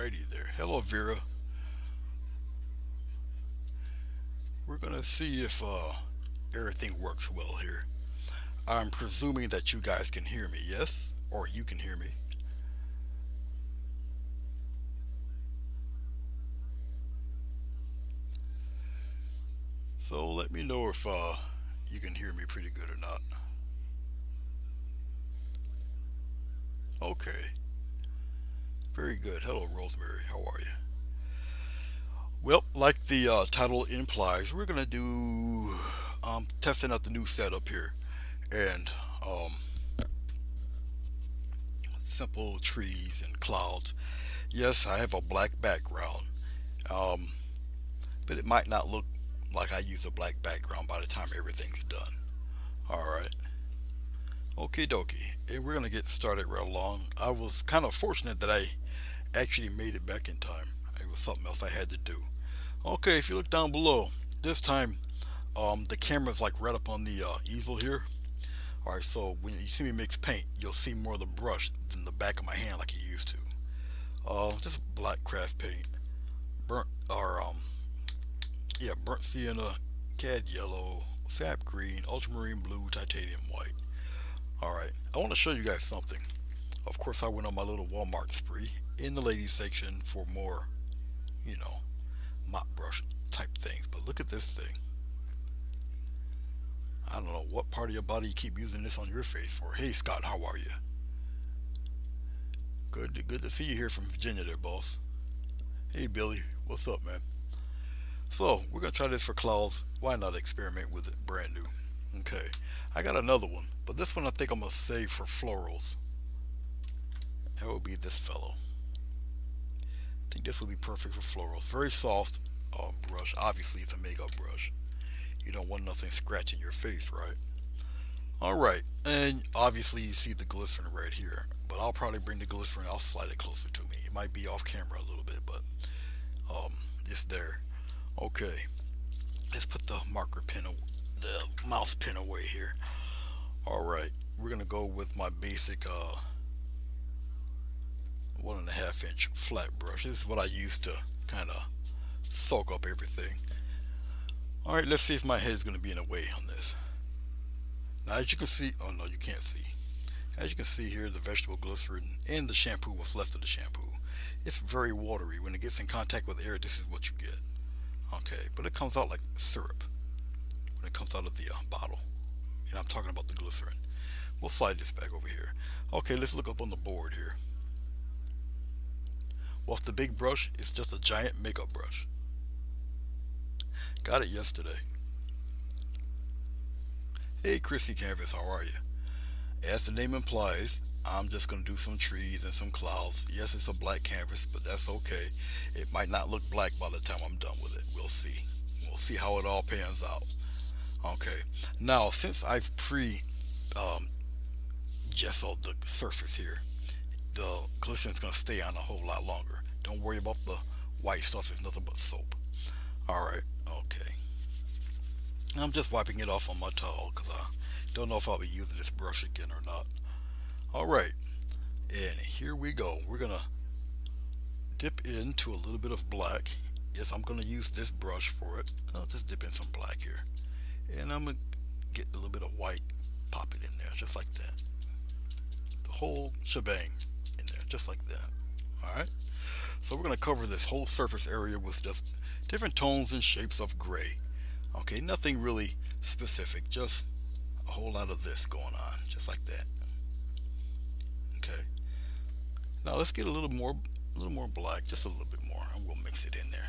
Alrighty there. Hello, Vera. We're gonna see if everything works well here. I'm presuming that you guys can hear me, yes? Or you can hear me. So let me know if you can hear me pretty good or not. Okay, very good. Hello, Rosemary. How are you? Well, like the title implies, we're gonna do testing out the new setup here, and um, simple trees and clouds. Yes, I have a black background, um, but it might not look like I use a black background by the time everything's done. All right. Okie dokie. And we're going to get started right along. I was kind of fortunate that I actually made it back in time. It was something else I had to do. Okay, if you look down below, this time the camera's like right up on the easel here. All right, so when you see me mix paint, you'll see more of the brush than the back of my hand like you used to. Just black craft paint, burnt or yeah, burnt sienna, cad yellow, sap green, ultramarine blue, titanium white. All right, I want to show you guys something. Of course, I went on my little Walmart spree in the ladies section for more, you know, mop brush type things. But look at this thing. I don't know what part of your body you keep using this on your face for. Hey, Scott, how are you? Good to see you here from Virginia there, boss. Hey, Billy, what's up, man? So, we're going to try this for clouds. Why not experiment with it brand new? Okay, I got another one, but this one I think I'm going to save for florals. That would be this fellow. I think this would be perfect for florals. Very soft brush. Obviously, it's a makeup brush. You don't want nothing scratching your face, right? All right, and obviously you see the glycerin right here. But I'll probably bring the glycerin. I'll slide it closer to me. It might be off camera a little bit, but um, it's there. Okay, let's put the marker pen, the mouse pen away here. All right, we're gonna go with my basic 1.5 inch flat brush. This is what I use to kind of soak up everything. All right, let's see if my head is gonna be in the way on this. Now, as you can see, oh no, you can't see. As you can see here, the vegetable glycerin and the shampoo, what's left of the shampoo. It's very watery. When it gets in contact with air, this is what you get. Okay, but it comes out like syrup when it comes out of the bottle. And I'm talking about the glycerin. We'll slide this back over here. Okay, let's look up on the board here. Well, if the big brush is just a giant makeup brush. Got it yesterday. Hey, Chrissy Canvas, how are you? As the name implies, I'm just going to do some trees and some clouds. Yes, it's a black canvas, but that's okay. It might not look black by the time I'm done with it. We'll see. We'll see how it all pans out. Okay. Now, since I've um, gessoed the surface here, the glycerin's going to stay on a whole lot longer. Don't worry about the white stuff. It's nothing but soap. All right. Okay. I'm just wiping it off on my towel because I don't know if I'll be using this brush again or not. All right, and here we go. We're gonna dip into a little bit of black. Yes, I'm gonna use this brush for it. I'll just dip in some black here, and I'm gonna get a little bit of white, pop it in there, just like that. The whole shebang in there, just like that. All right. So we're gonna cover this whole surface area with just different tones and shapes of gray. Okay, nothing really specific, just a whole lot of this going on, just like that. Okay. Now let's get a little more black, just a little bit more, and we'll mix it in there,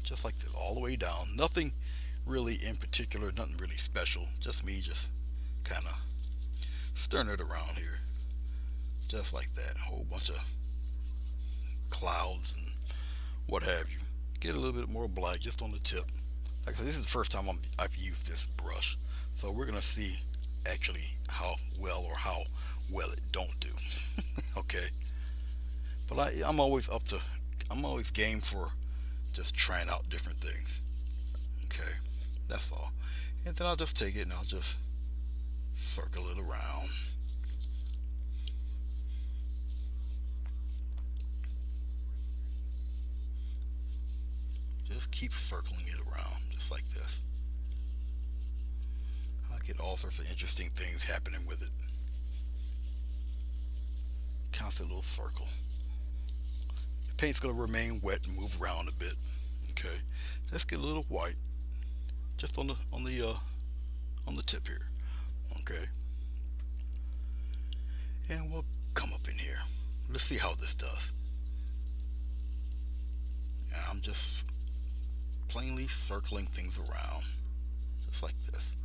just like this, all the way down. Nothing really in particular, nothing really special. Just me, just kind of stirring it around here, just like that. A whole bunch of clouds and what have you. Get a little bit more black just on the tip. Like I said, this is the first time I've used this brush, so we're gonna see actually how well or how well it don't do. Okay, but I'm always I'm always game for just trying out different things. Okay, that's all. And then I'll just take it and I'll just circle it around. just keep circling it around just like this. I'll get all sorts of interesting things happening with it. Constant little circle. The paint's going to remain wet and move around a bit. Okay, let's get a little white just on the tip here. Okay, and we'll come up in here. Let's see how this does. And I'm just plainly circling things around just like this.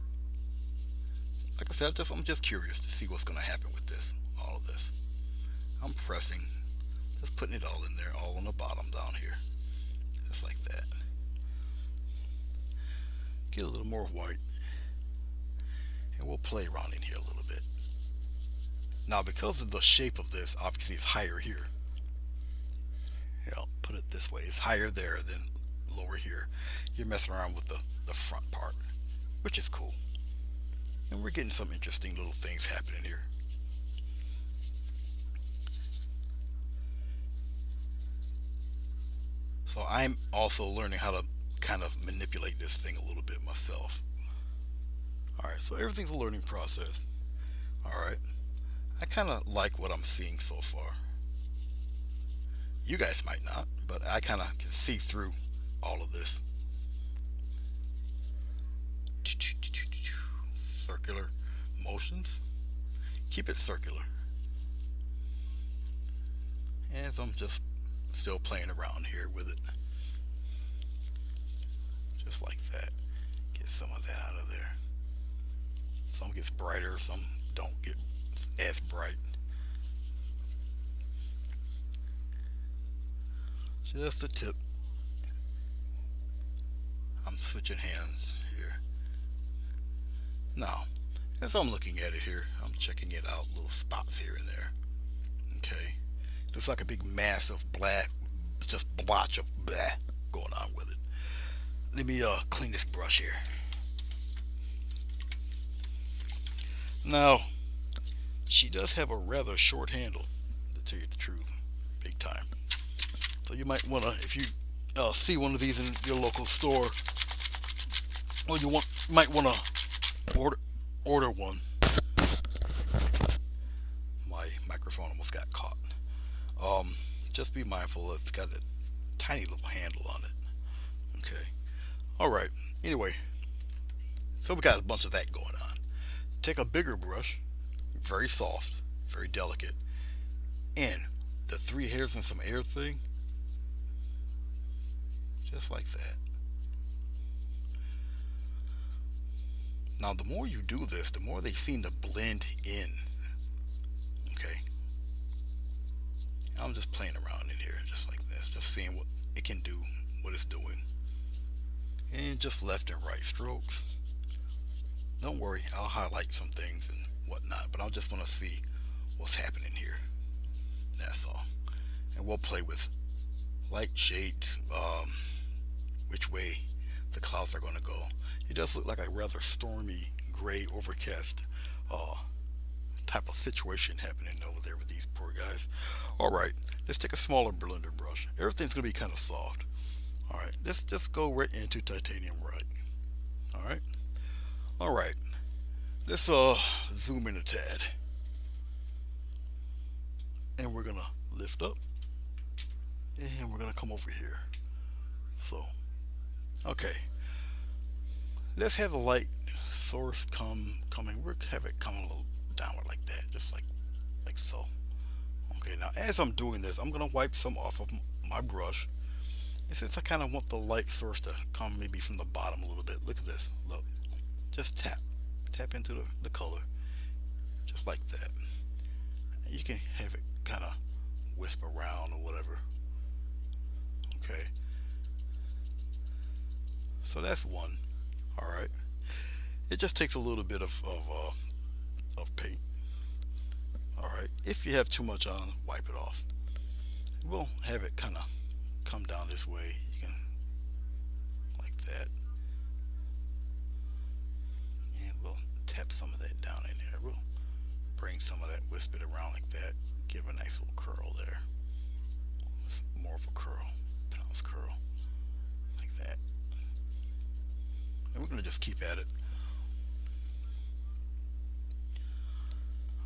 Like I said, I'm just curious to see what's going to happen with this. All of this. I'm pressing, just putting it all in there, all on the bottom down here, just like that. Get a little more white, and we'll play around in here a little bit. Now, because of the shape of this, obviously it's higher here. Here, I'll put it this way: it's higher there than lower here. You're messing around with the front part, which is cool. And we're getting some interesting little things happening here. So I'm also learning how to kind of manipulate this thing a little bit myself. Alright, so everything's a learning process. Alright, I kind of like what I'm seeing so far. You guys might not, but I kind of can see through all of this. Circular motions. Keep it circular. And so I'm just still playing around here with it. Just like that. Get some of that out of there. Some gets brighter, some don't get as bright. Just the tip. I'm switching hands here. Now, as I'm looking at it here, I'm checking it out, little spots here and there. Okay. Looks like a big mass of black, just blotch of blah going on with it. Let me clean this brush here. Now, she does have a rather short handle, to tell you the truth, big time. So you might want to, if you see one of these in your local store, or you might want to order one. My microphone almost got caught. Just be mindful it's got a tiny little handle on it. Okay. Alright. Anyway. So we got a bunch of that going on. Take a bigger brush. Very soft. Very delicate. And the 3 hairs and some air thing. Just like that. Now the more you do this, the more they seem to blend in. Okay. I'm just playing around in here just like this, just seeing what it can do, what it's doing. And just left and right strokes. Don't worry, I'll highlight some things and whatnot, but I just want to see what's happening here. That's all. And we'll play with light shades, which way the clouds are going to go. It does look like a rather stormy, gray, overcast type of situation happening over there with these poor guys. Alright, let's take a smaller blender brush. Everything's going to be kind of soft. Alright, let's just go right into titanium white. Alright. Alright. Let's zoom in a tad. And we're going to lift up. And we're going to come over here. So, okay. Let's have the light source coming. We'll have it come a little downward like that, just like so. Okay, now as I'm doing this, I'm gonna wipe some off of my brush. And since I kind of want the light source to come maybe from the bottom a little bit, look at this. Look, just tap into the color, just like that. And you can have it kind of wisp around or whatever. Okay. So that's one. All right. It just takes a little bit of paint. All right. If you have too much on, wipe it off. We'll have it kind of come down this way. You can like that, and we'll tap some of that down in there. We'll bring some of that, wisp it around like that. Give a nice little curl there. More of a curl, pronounced curl, like that. And we're going to just keep at it.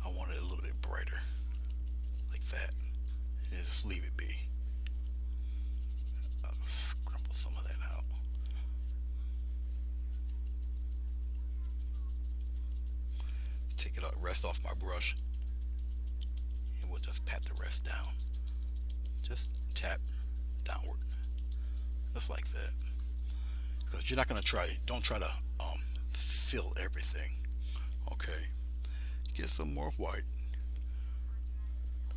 I want it a little bit brighter, like that. And just leave it be. I'll scrumple some of that out. Take it out, rest off my brush, and we'll just pat the rest down. Just tap downward, just like that. Because you're not gonna don't try to fill everything. Okay, get some more white.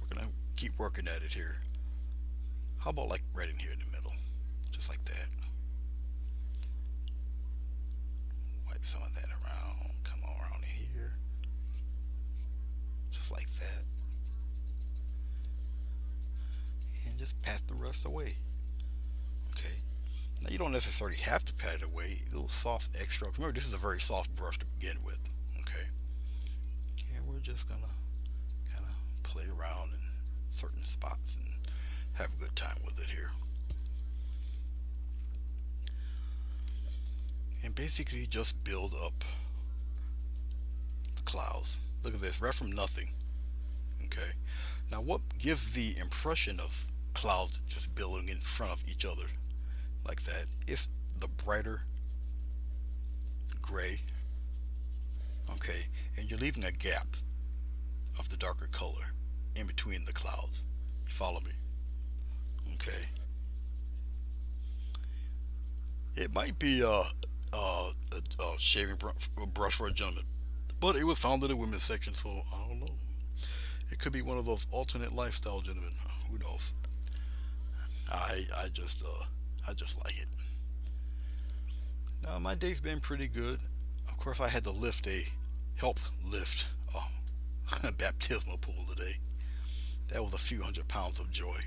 We're gonna keep working at it here. How about like right in here in the middle, just like that. Wipe some of that around. Come around in here, just like that, and just pat the rest away. Okay. Now you don't necessarily have to pat it away. A little soft extra. Remember, this is a very soft brush to begin with. Okay. And we're just gonna kind of play around in certain spots and have a good time with it here. And basically just build up the clouds. Look at this, right from nothing. Okay. Now what gives the impression of clouds just building in front of each other like that? It's the brighter gray. Okay. And you're leaving a gap of the darker color in between the clouds. You follow me? Okay. It might be a shaving brush for a gentleman, but it was found in the women's section, so I don't know. It could be one of those alternate lifestyle gentlemen. Who knows? I just like it. Now my day's been pretty good. Of course, I had to help lift a baptismal pool today. That was a few £100 of joy.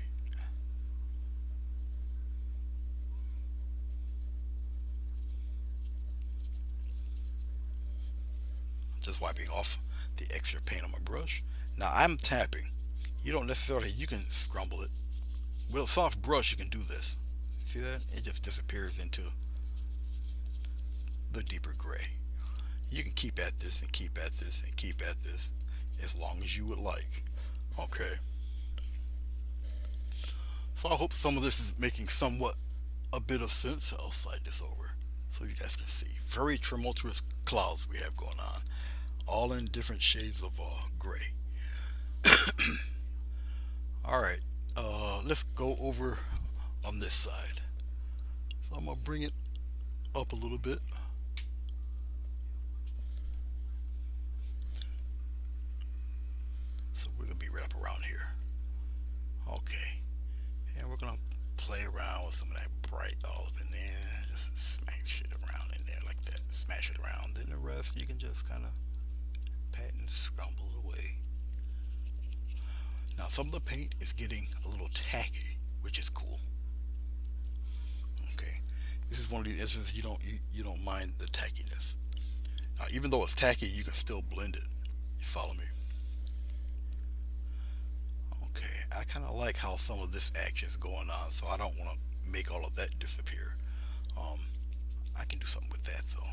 Just wiping off the extra paint on my brush. Now I'm tapping. You don't necessarily, you can scrumble it. With a soft brush, you can do this. See that? It just disappears into the deeper gray. You can keep at this and keep at this and keep at this as long as you would like. Okay. So I hope some of this is making somewhat a bit of sense. I'll slide this over so you guys can see. Very tumultuous clouds we have going on, all in different shades of gray. All right, let's go over on this side. So I'm gonna bring it up a little bit. So we're gonna be right up around here. Okay, and we're gonna play around with some of that bright all up in there. Just smash it around in there like that. Smash it around. Then the rest you can just kind of pat and scrumble away. Now some of the paint is getting a little tacky, which is cool. Okay, this is one of the instances you don't mind the tackiness. Now even though it's tacky, you can still blend it. You follow me? Okay, I kind of like how some of this action is going on, so I don't want to make all of that disappear. I can do something with that though,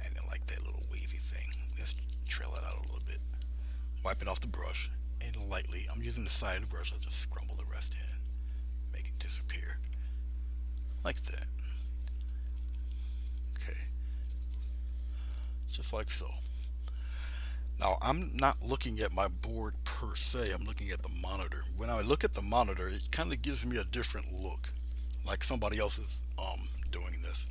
and then like that little wavy thing. Let's trail it out a little bit. Wipe it off the brush, and lightly, I'm using the side of the brush, I'll just scrumble the rest in, make it disappear, like that. Okay, just like so. Now I'm not looking at my board per se, I'm looking at the monitor. When I look at the monitor, it kind of gives me a different look, like somebody else is doing this.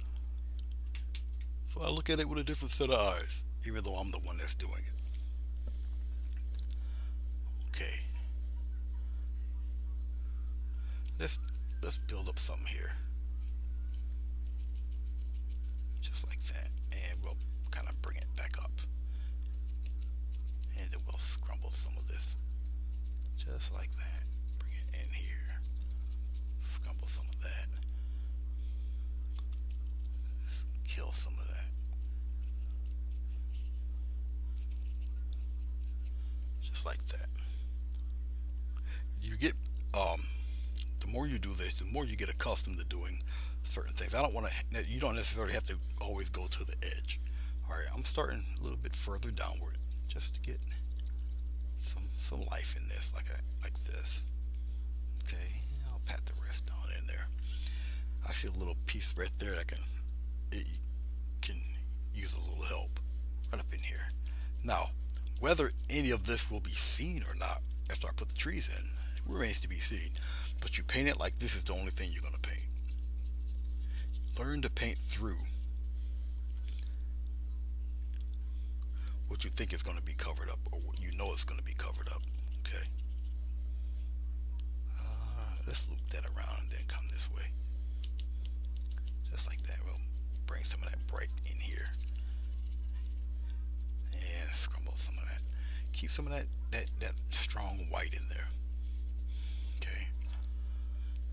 So I look at it with a different set of eyes, even though I'm the one that's doing it. Okay, let's build up something here, just like that, and we'll kind of bring it back up, and then we'll scrumble some of this, just like that. Bring it in here, scrumble some of that, just kill some of that. Just like that. You get the more you do this, the more you get accustomed to doing certain things. I don't want to. You don't necessarily have to always go to the edge. All right, I'm starting a little bit further downward just to get some life in this, like this. Okay, I'll pat the rest down in there. I see a little piece right there that it can use a little help right up in here. Now, whether any of this will be seen or not after I put the trees in remains to be seen. But you paint it like this is the only thing you're going to paint. Learn to paint through what you think is going to be covered up or what you know is going to be covered up. Okay. Let's loop that around and then come this way. Just like that. We'll bring some of that bright in here. And scrumble some of that. Keep some of that strong white in there. Okay.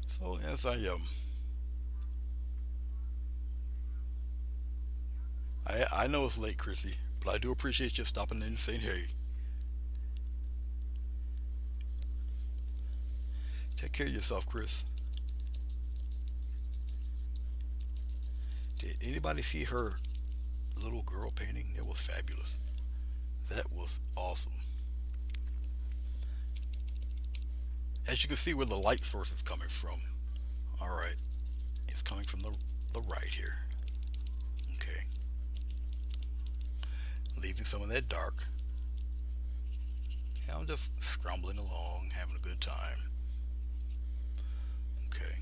So as I know it's late, Chrissy, but I do appreciate you stopping in and saying hey. Take care of yourself, Chris. Did anybody see her little girl painting? It was fabulous. That was awesome. As you can see where the light source is coming from. Alright. It's coming from the right here. Okay. Leaving some of that dark. And I'm just scrambling along, having a good time. Okay.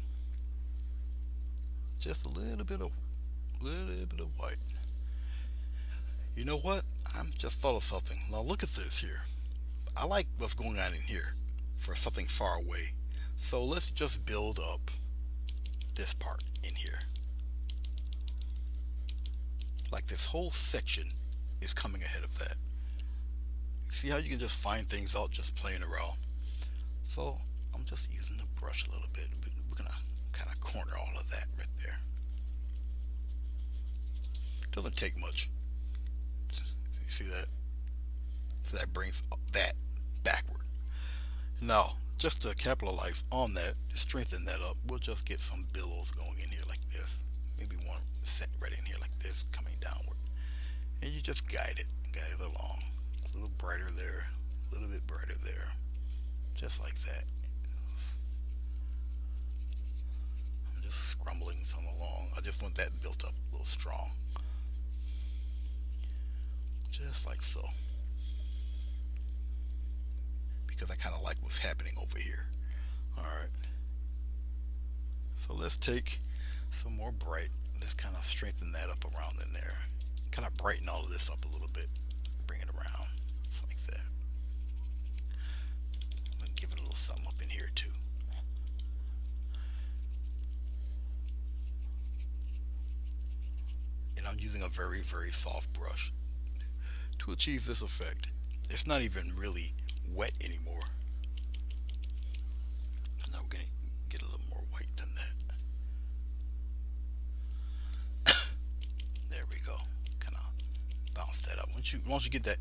Just a little bit of white. You know what? I'm just thought of something. Now look at this here. I like what's going on in here for something far away. So let's just build up this part in here. Like this whole section is coming ahead of that. See how you can just find things out just playing around. So I'm just using the brush a little bit. We're gonna kind of corner all of that right there. Doesn't take much. You see that? So that brings that backward. Now, just to capitalize on that, strengthen that up, we'll just get some billows going in here like this. Maybe one set right in here like this, coming downward. And you just guide it along. A little brighter there, a little bit brighter there. Just like that. I'm just scrumbling some along. I just want that built up a little strong. Just like so. Because I kind of like what's happening over here. Alright. So let's take some more bright. Let's kind of strengthen that up around in there. Kind of brighten all of this up a little bit. Bring it around. Just like that. Give it a little something up in here too. And I'm using a very, very soft brush to achieve this effect. It's not even really wet anymore. And now we're going to get a little more white than that. There we go. Kind of bounce that up. Once you get that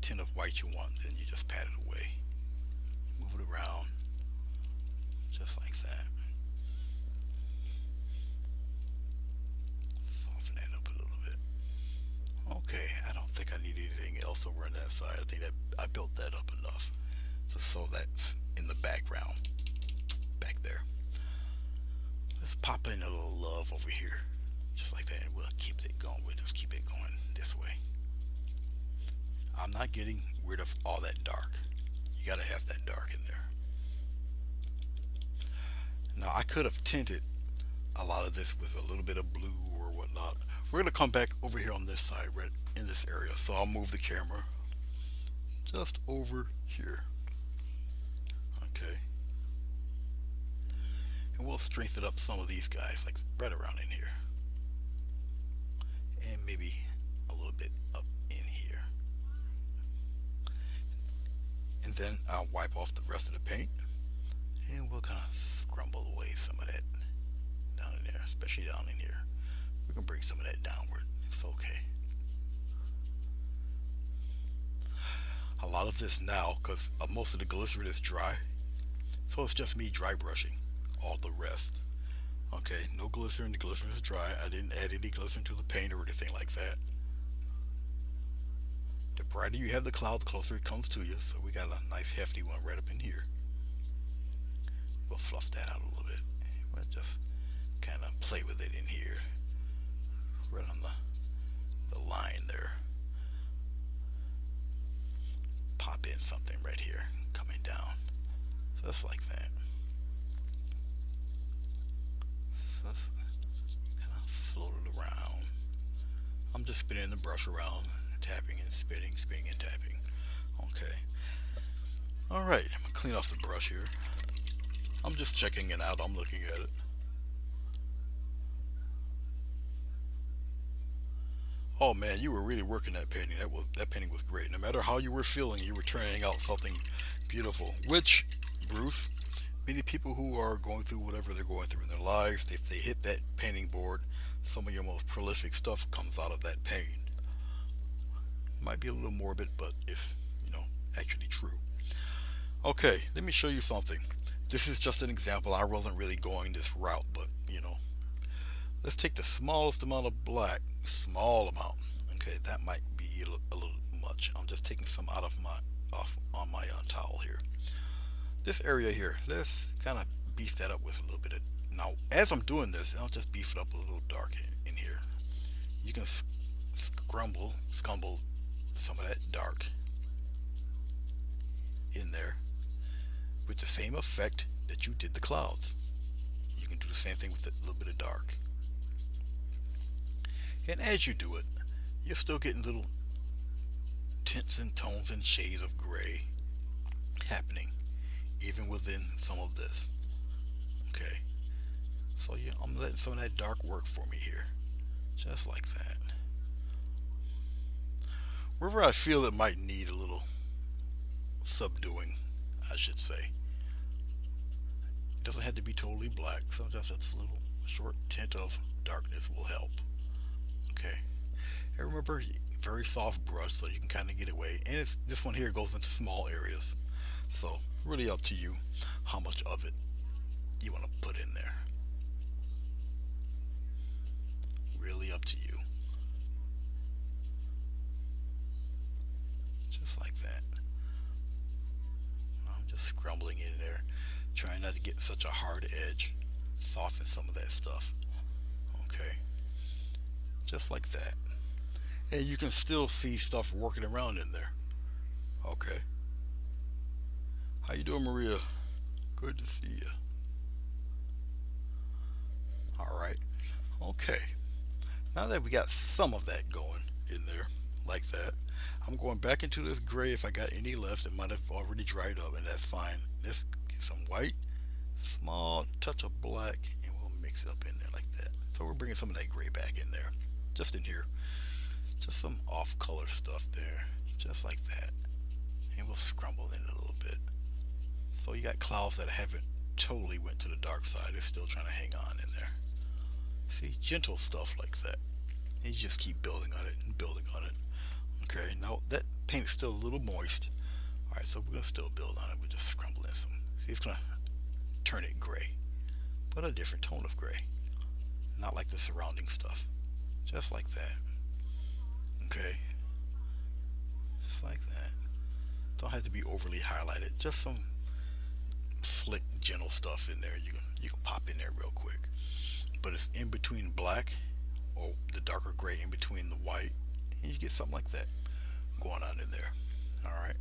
tint of white you want, then you just pat it away. Move it around. Just like that. Soften that up a little bit. Okay, I don't think I need anything else over on that side. I think that I built that up enough. So that's in the background. Back there. Let's pop in a little love over here. Just like that, and we'll keep it going. We'll just keep it going this way. I'm not getting rid of all that dark. You gotta have that dark in there. Now I could have tinted a lot of this with a little bit of blue or whatnot. We're gonna come back over here on this side, right in this area. So I'll move the camera just over here. Okay. And we'll strengthen up some of these guys, like right around in here. And maybe a little bit up in here. And then I'll wipe off the rest of the paint. And we'll kind of scrumble away some of that down in there, especially down in here. We can bring some of that downward. It's okay. A lot of this now, because most of the glycerin is dry, so it's just me dry brushing all the rest. Okay, no glycerin. The glycerin is dry. I didn't add any glycerin to the paint or anything like that. The brighter you have the cloud, the closer it comes to you. So we got a nice hefty one right up in here. We'll fluff that out a little bit. We'll just kind of play with it in here, right on the line there. Pop in something right here, coming down, just like that. Just kind of float it around. I'm just spinning the brush around, tapping and spinning, spinning and tapping. Okay. All right. I'm gonna clean off the brush here. I'm just checking it out. I'm looking at it. Oh man, you were really working that painting. That painting was great. No matter how you were feeling, you were turning out something beautiful. Which, Bruce, many people who are going through whatever they're going through in their lives, if they hit that painting board, some of your most prolific stuff comes out of that pain. Might be a little morbid, but it's actually true. Okay, let me show you something. This is just an example. I wasn't really going this route, but let's take the smallest amount of black, small amount. Okay, that might be a little much. I'm just taking some out of my off on my towel here. This area here, let's kind of beef that up with a little bit of. Now, as I'm doing this, I'll just beef it up a little dark in here. You can scumble some of that dark in there with the same effect that you did the clouds. You can do the same thing with a little bit of dark. And as you do it, you're still getting little tints and tones and shades of gray happening even within some of this. Okay, so yeah, I'm letting some of that dark work for me here, just like that. Wherever I feel it might need a little subduing, I should say. It doesn't have to be totally black. Sometimes just a little short tint of darkness will help. Okay. And remember, very soft brush so you can kind of get away. And this one here goes into small areas. So really up to you how much of it you want to put in there. Really up to you. Just like that. I'm just scrumbling in there, trying not to get such a hard edge. Soften some of that stuff. Okay. Just like that. And you can still see stuff working around in there. Okay. How you doing, Maria? Good to see you. All right. Okay. Now that we got some of that going in there, like that, I'm going back into this gray. If I got any left, it might have already dried up, and that's fine. Let's get some white, small touch of black, and we'll mix it up in there like that. So we're bringing some of that gray back in there, just in here. Just some off color stuff there, just like that. And we'll scrumble in it a little bit. So you got clouds that haven't totally went to the dark side. They're still trying to hang on in there. See, gentle stuff like that. And you just keep building on it and building on it. Okay, now that paint is still a little moist. Alright, so we're going to still build on it. We're just scrumbling some. See, it's going to turn it gray. But a different tone of gray. Not like the surrounding stuff. Just like that. Okay. Just like that. Don't have to be overly highlighted. Just some slick, gentle stuff in there. You can pop in there real quick. But it's in between black or the darker gray in between the white, and you get something like that going on in there. All right.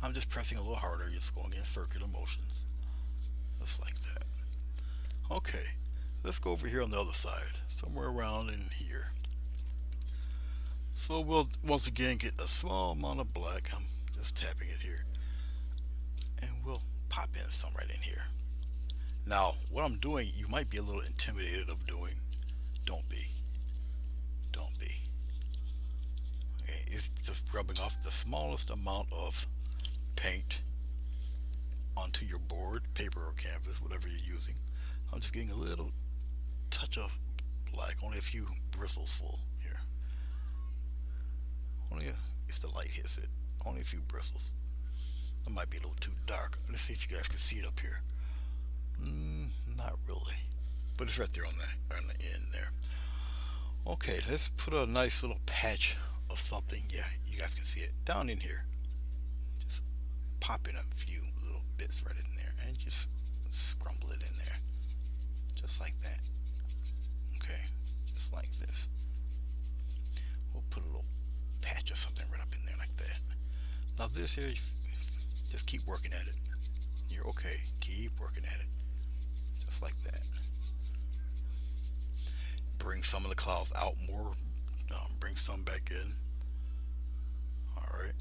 I'm just pressing a little harder, just going in circular motions, just like that. Okay. Let's go over here on the other side, somewhere around in here. So we'll once again get a small amount of black. I'm just tapping it here, and we'll pop in some right in here. Now, what I'm doing, you might be a little intimidated of doing. Don't be. Don't be. Okay, it's just rubbing off the smallest amount of paint onto your board, paper or canvas, whatever you're using. I'm just getting a little touch of black, only a few bristles full here. Only if the light hits it, only a few bristles. It might be a little too dark. Let's see if you guys can see it up here. Not really, but it's right there on the end there. Okay, let's put a nice little patch of something. Yeah, you guys can see it down in here. Just pop in a few little bits right in there and just scrumble it in there, just like that. Okay, just like this. We'll put a little patch of something right up in there like that. Now this here, just keep working at it. You're okay. Keep working at it, just like that. Bring some of the clouds out more. Bring some back in. All right.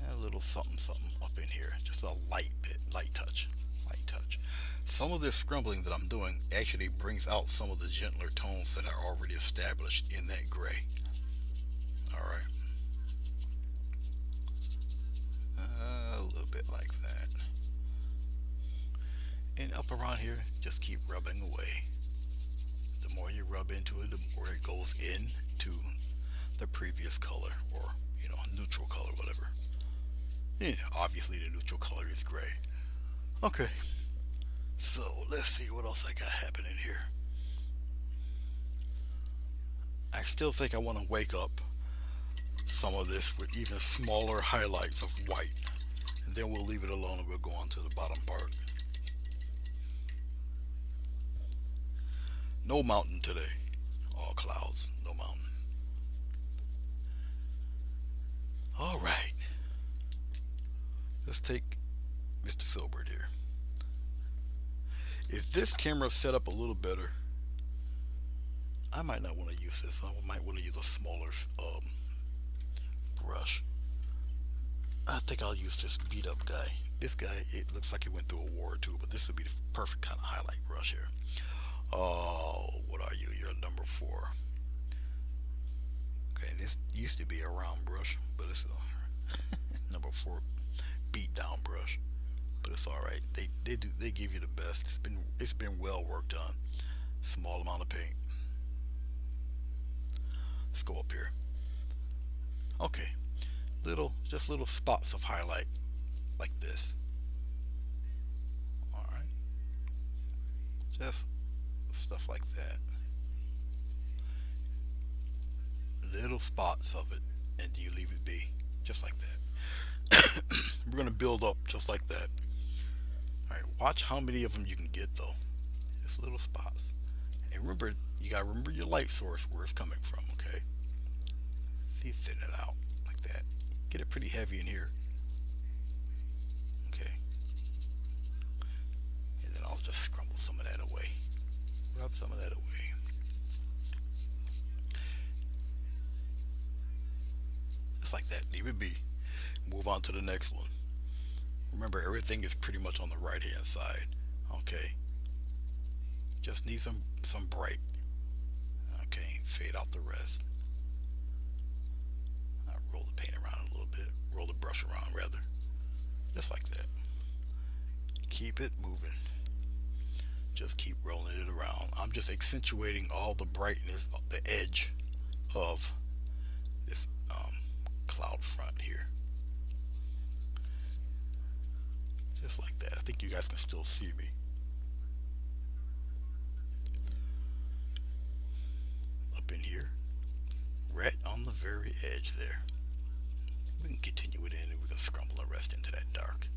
And a little something, something up in here. Just a light bit, light touch, light touch. Some of this scrumbling that I'm doing actually brings out some of the gentler tones that are already established in that gray. All right. A little bit like that. And up around here, just keep rubbing away. The more you rub into it, the more it goes into the previous color, or neutral color, whatever. Yeah, obviously the neutral color is gray. Okay, so let's see what else I got happening here. I still think I want to wake up some of this with even smaller highlights of white, and then we'll leave it alone and we'll go on to the bottom part. No mountain today. All clouds, no mountain. All right. Let's take Mr. Filbert here. If this camera set up a little better, I might not want to use this. I might want to use a smaller brush. I think I'll use this beat up guy. This guy, it looks like he went through a war or two, but this would be the perfect kind of highlight brush here. Oh, what are you? You're a number 4. Okay, this used to be a round brush, but it's a number 4 beat down brush. But it's all right. They give you the best. It's been well worked on. Small amount of paint. Let's go up here. Okay, just little spots of highlight like this. All right, just stuff like that. Little spots of it, and you leave it be, just like that. We're gonna build up just like that. All right, watch how many of them you can get though. Just little spots. And remember, you gotta remember your light source, where it's coming from. Okay. You thin it out like that. Get it pretty heavy in here. Okay. And then I'll just scrumble some of that away. Rub some of that away. Just like that. Leave it be. Move on to the next one. Remember, everything is pretty much on the right hand side. Okay. Just need some bright. Okay. Fade out the rest. Roll the paint around a little bit. Roll the brush around rather. Just like that. Keep it moving. Just keep rolling it around. I'm just accentuating all the brightness, the edge of this cloud front here. Just like that. I think you guys can still see me. Up in here. Right on the very edge there. We can continue it in and we can scrumble the rest into that dark.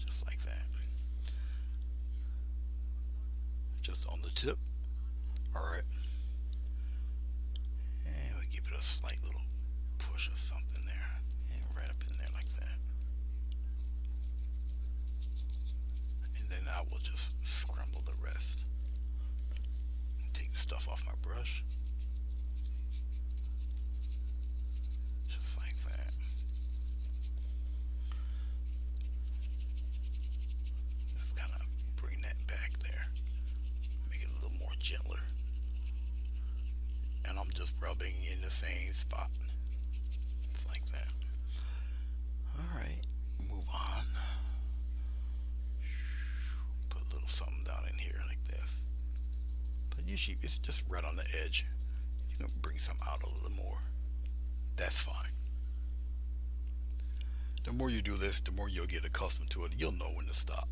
Just like that. Just on the tip. Alright. And we give it a slight little push of something there. And right up in there like that. And then I will just scrumble the rest. Take the stuff off my brush. Just like that. Just kind of bring that back there. Make it a little more gentler. And I'm just rubbing in the same spot. Just like that. Alright, move on. Put a little something down in here like this. But usually it's just right on the edge. You can bring some out a little more. That's fine. The more you do this, the more you'll get accustomed to it. You'll know when to stop.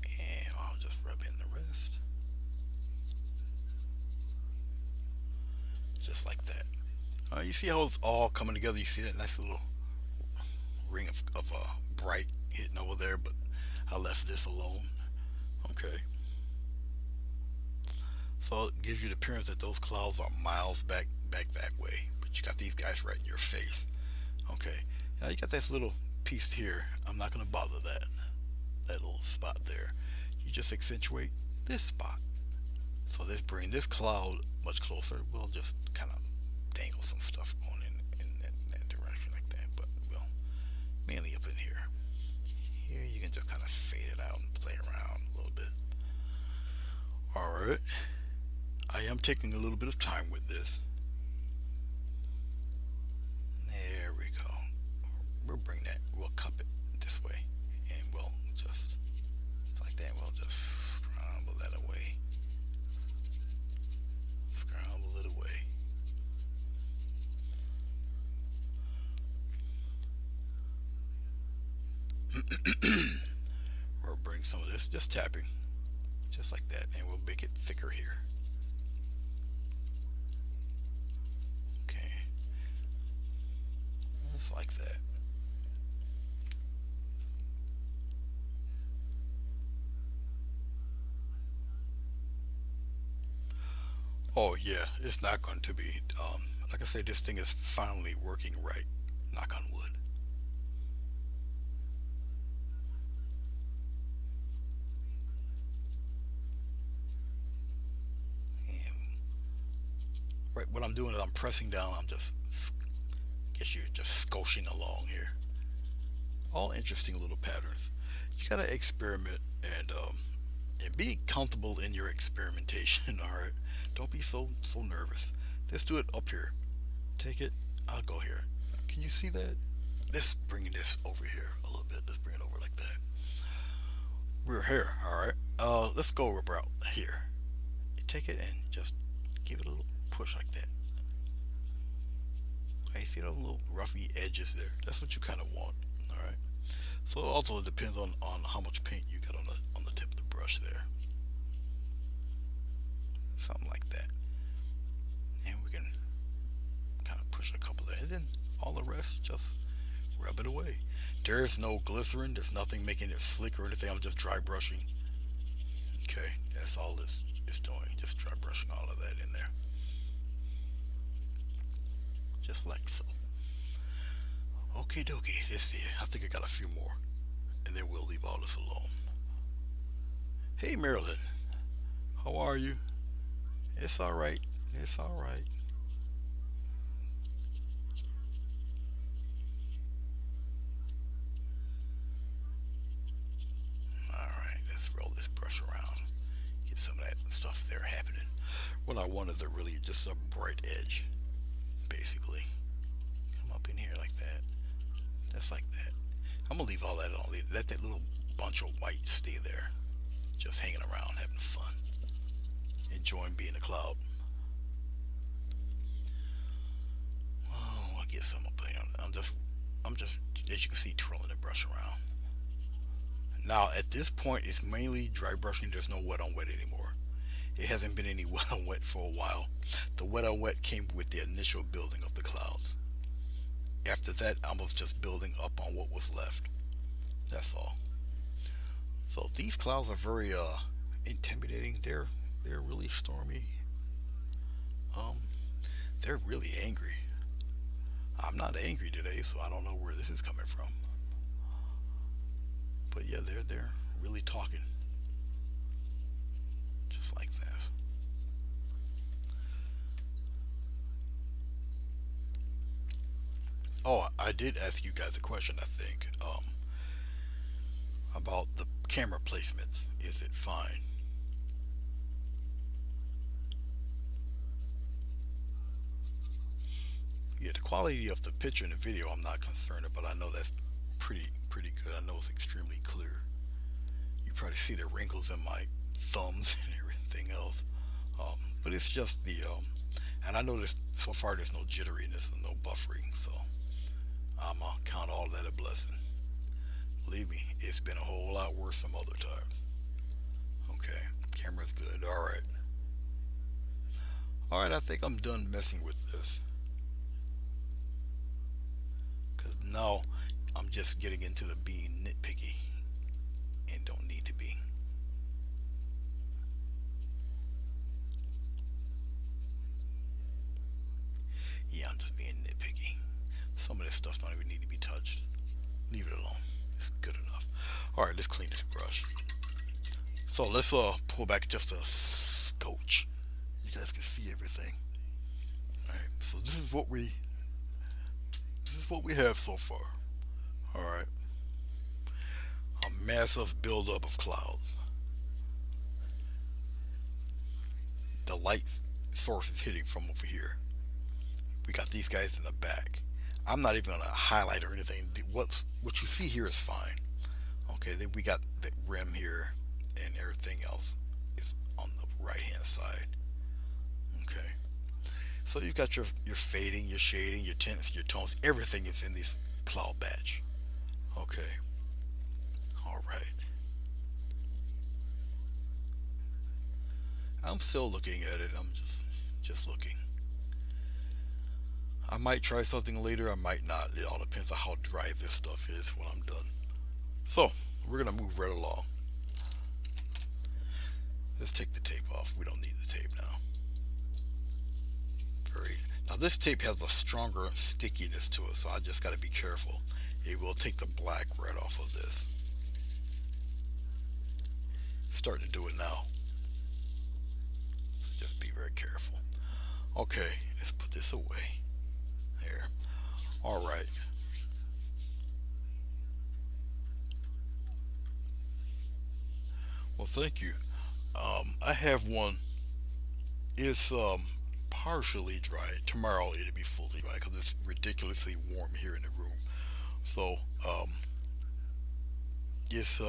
And I'll just rub in the rest, just like that. You see how it's all coming together? You see that nice little ring of bright hitting over there, but I left this alone. Okay. So it gives you the appearance that those clouds are miles back that way. But you got these guys right in your face. Okay. Now you got this little piece here. I'm not gonna bother that little spot there. You just accentuate this spot. So this bring this cloud much closer. We'll just kind of dangle some stuff going in that direction like that. But we'll mainly up in here. Here you can just kind of fade it out and play around a little bit. Alright. I am taking a little bit of time with this. There we go. We'll bring that, we'll cup it this way. And we'll just like that, we'll just scramble that away. Scramble it away. We'll bring some of this, just tapping, just like that, and we'll make it thicker here. Okay, just like that. Oh yeah, it's not going to be. Like I said, this thing is finally working right. Knock on wood. And right, what I'm doing is I'm pressing down. I'm just guess you're just scoshing along here. All interesting little patterns. You gotta experiment and be comfortable in your experimentation. All right, don't be so nervous. Let's do it up here. Take it. I'll go here. Can you see that? Let's bring this over here a little bit. Let's bring it over like that. We're here. All right. Let's go about here. Take it and just give it a little push like that. You see those little roughy edges there? That's what you kind of want. All right. So it also depends on how much paint you got on the tip of the brush there. Something like that. And we can kind of push a couple there, and then all the rest just rub it away. There's no glycerin. There's nothing making it slick or anything. I'm just dry brushing. Okay, that's all this is doing. Just dry brushing all of that in there, just like so. Okay, dokie. Let's see. I think I got a few more, and then we'll leave all this alone. Hey, Marilyn, how are you? It's all right. It's all right. All right. Let's roll this brush around. Get some of that stuff there happening. What I want is a really just a bright edge, basically. Come up in here like that. Just like that. I'm gonna leave all that on. Let that little bunch of white stay there, just hanging around, having fun, enjoying being a cloud. Oh, I'll get some up here. I'm just, as you can see, twirling the brush around. Now, at this point, it's mainly dry brushing. There's no wet on wet anymore. It hasn't been any wet on wet for a while. The wet on wet came with the initial building of the clouds. After that, I was just building up on what was left. That's all. So these clouds are very intimidating. They're really stormy. Um, they're really angry. I'm not angry today, so I don't know where this is coming from. But yeah, they're really talking, just like this. Oh, I did ask you guys a question. I think about the camera placements. Is it fine? Yeah, the quality of the picture and the video, I'm not concerned, but I know that's pretty good. I know it's extremely clear. You probably see the wrinkles in my thumbs and everything else. But it's just the And I noticed so far there's no jitteriness and no buffering, so I'm gonna count all that a blessing. Believe me, it's been a whole lot worse some other times. Okay, camera's good. All right. I think I'm done messing with this because now I'm just getting into the being nitpicky and don't need to be. Yeah, I'm just being nitpicky. Some of this stuff don't even need to be touched. Leave it alone. It's good enough. All right, let's clean this brush. So let's pull back just a scotch. You guys can see everything. All right. So this is what we have so far. All right. A massive buildup of clouds. The light source is hitting from over here. We got these guys in the back. I'm not even gonna highlight or anything. What you see here is fine. Okay, then we got the rim here, and everything else is on the right hand side. Okay, so you got your fading, your shading, your tints, your tones. Everything is in this cloud batch. Okay, all right. I'm still looking at it. I'm just looking. I might try something later. I might not. It all depends on how dry this stuff is when I'm done. So we're gonna move right along. Let's take the tape off. We don't need the tape now. Very. Now this tape has a stronger stickiness to it, so I just got to be careful. It will take the black right off of this. Starting to do it now. So just be very careful. Okay, let's put this away. There. All right. Well, thank you. I have one. It's partially dry. Tomorrow it'll be fully dry because it's ridiculously warm here in the room. So it's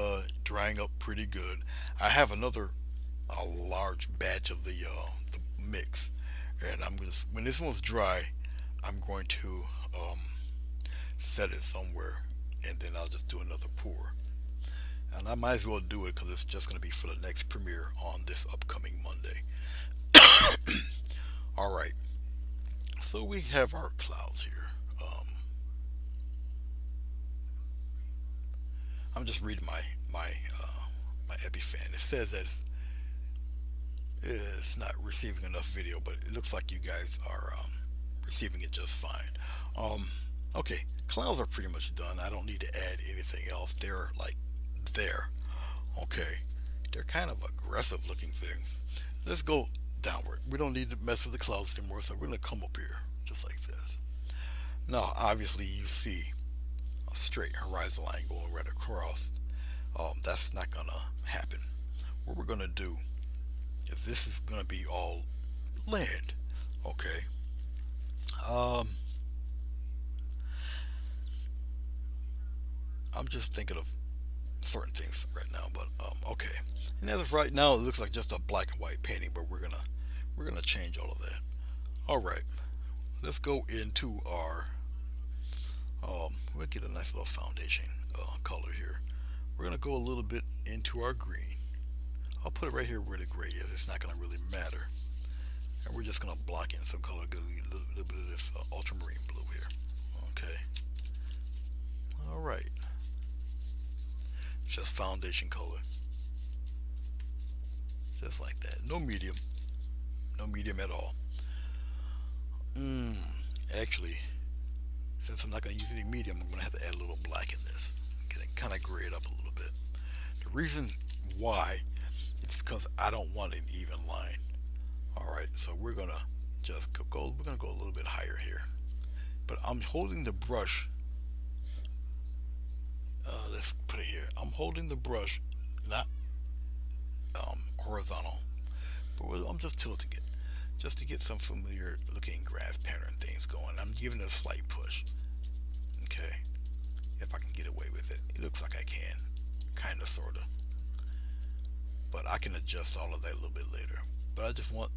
drying up pretty good. I have another a large batch of the mix, and I'm just when this one's dry, I'm going to um, set it somewhere, and then I'll just do another pour. And I might as well do it because it's just going to be for the next premiere on this upcoming Monday. All right, so we have our clouds here. I'm just reading my Epifan. It says that it's not receiving enough video, but it looks like you guys are receiving it just fine. Um, okay, clouds are pretty much done. I don't need to add anything else. They're like there. Okay, they're kind of aggressive looking things. Let's go downward. We don't need to mess with the clouds anymore, so we're gonna come up here just like this. Now, obviously, you see a straight horizontal line going right across. That's not gonna happen. What we're gonna do is this is gonna be all land. Okay. Um, I'm just thinking of certain things right now, but okay. And as of right now, it looks like just a black and white painting, but we're gonna change all of that. All right, let's go into our. We'll get a nice little foundation color here. We're gonna go a little bit into our green. I'll put it right here where the gray is. It's not gonna really matter, and we're just gonna block in some color. Get a little bit of this ultramarine blue here. Okay. All right. Just foundation color. Just like that. No medium. No medium at all. Actually, since I'm not going to use any medium, I'm going to have to add a little black in this. Get it kind of gray it up a little bit. The reason why it's because I don't want an even line. All right, so we're going to just go. We're going to go a little bit higher here. But I'm holding the brush. Let's put it here. I'm holding the brush, not horizontal, but I'm just tilting it just to get some familiar looking grass pattern things going. I'm giving it a slight push. Okay, if I can get away with it. It looks like I can, kind of, sort of, but I can adjust all of that a little bit later. But I just want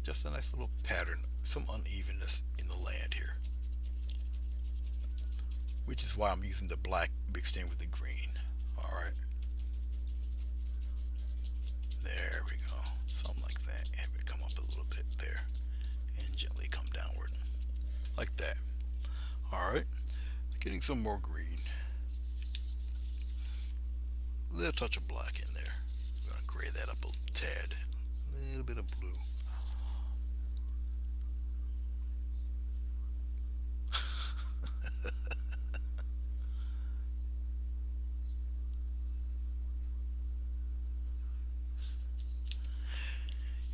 just a nice little pattern, some unevenness in the land here, which is why I'm using the black mixed in with the green. All right, there we go, something like that. Have it come up a little bit there, and gently come downward, like that. All right, getting some more green, a little touch of black in there. I'm gonna gray that up a tad, a little bit of blue.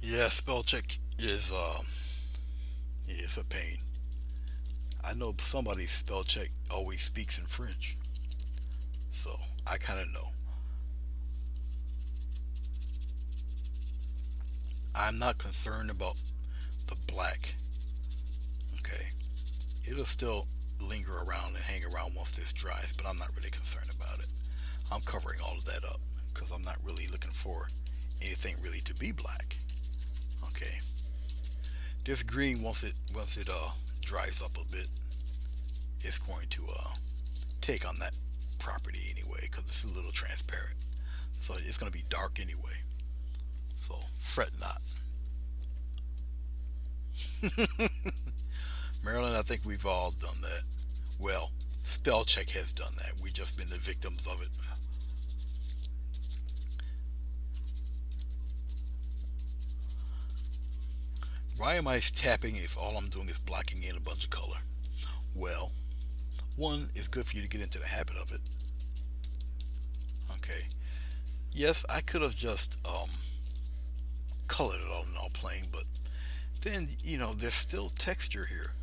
Yeah, spell check is a pain. I know somebody spell check always speaks in French, so I kind of know. I'm not concerned about the black. Okay, it'll still linger around and hang around once this dries, but I'm not really concerned about it. I'm covering all of that up because I'm not really looking for anything really to be black. Okay, this green once it dries up a bit, it's going to take on that property anyway because it's a little transparent. So it's going to be dark anyway. So fret not. Maryland, I think we've all done that. Well, spell check has done that. We've just been the victims of it. Why am I tapping if all I'm doing is blocking in a bunch of color? Well, one, it's good for you to get into the habit of it. Okay. Yes, I could have just colored it all in all plain, but then there's still texture here.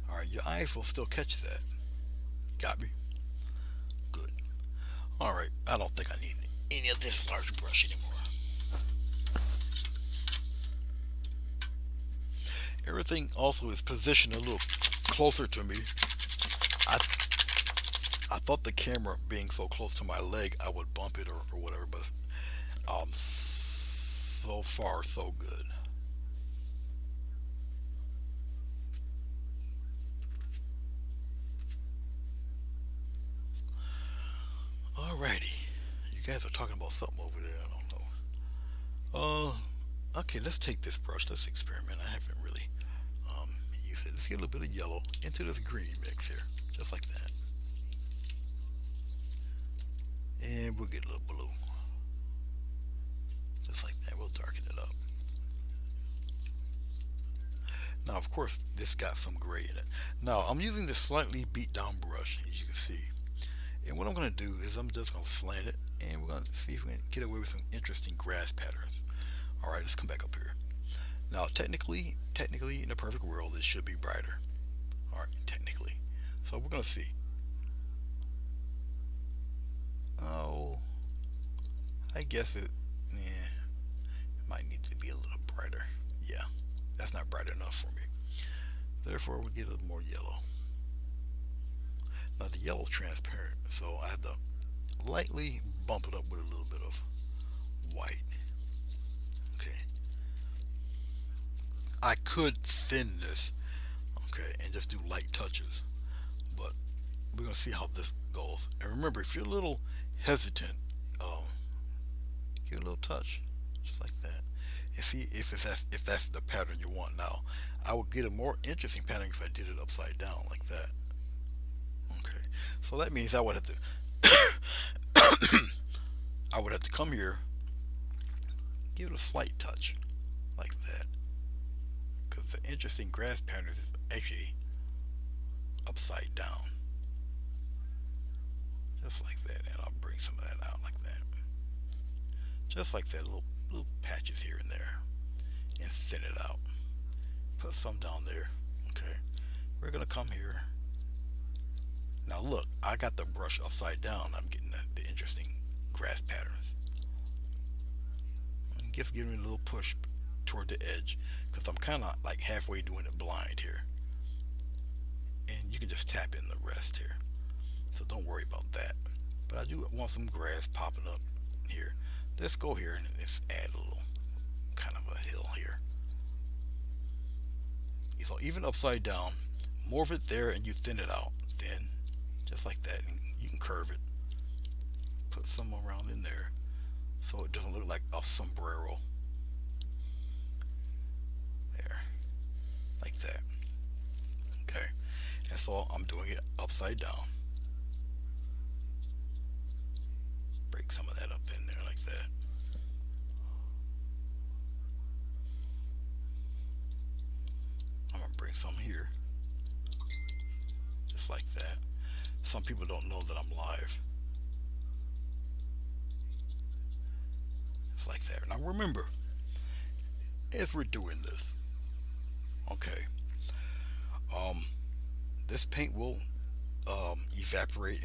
All right, your eyes will still catch that. Got me? Good. All right, I don't think I need any of this large brush anymore. Everything also is positioned a little closer to me. I I thought the camera being so close to my leg, I would bump it or whatever, but so far so good. Alrighty, you guys are talking about something over there. I don't know. Okay, let's take this brush. Let's experiment. I haven't really um, used it. Let's get a little bit of yellow into this green mix here, just like that. And we'll get a little blue, just like that. We'll darken it up. Now, of course, this got some gray in it. Now, I'm using this slightly beat down brush, as you can see. And what I'm going to do is I'm just going to slant it, and we're going to see if we can get away with some interesting grass patterns. All right, let's come back up here. Now, technically, in a perfect world, it should be brighter. All right, technically. So we're going to see. Oh, I guess it might need to be a little brighter. Yeah, that's not bright enough for me. Therefore, we'll get a little more yellow. Now, the yellow's transparent, so I have to lightly bump it up with a little bit of white. Okay. I could thin this, okay, and just do light touches, but we're gonna see how this goes. And remember, if you're a little hesitant, um, give it a little touch, just like that, and see if that's the pattern you want. Now, I would get a more interesting pattern if I did it upside down like that. Okay, so that means I would have to I would have to come here, give it a slight touch like that, because the interesting grass pattern is actually upside down, just like that. And I'll bring some of that out like that, just like that, little patches here and there, and thin it out. Put some down there. Okay, we're gonna come here. Now look, I got the brush upside down. I'm getting the interesting grass patterns. And just giving it a little push toward the edge, because I'm kind of like halfway doing it blind here. And you can just tap in the rest here. So don't worry about that. But I do want some grass popping up here. Let's go here and let's add a little kind of a hill here. So even upside down, more of it there and you thin it out. Then, just like that, and you can curve it. Put some around in there so it doesn't look like a sombrero. There, like that. Okay, and so I'm doing it upside down. Break some of that up in there like that. I'm gonna bring some here, just like that. Some people don't know that I'm live. Just like that. Now remember, as we're doing this, okay, um, this paint will evaporate.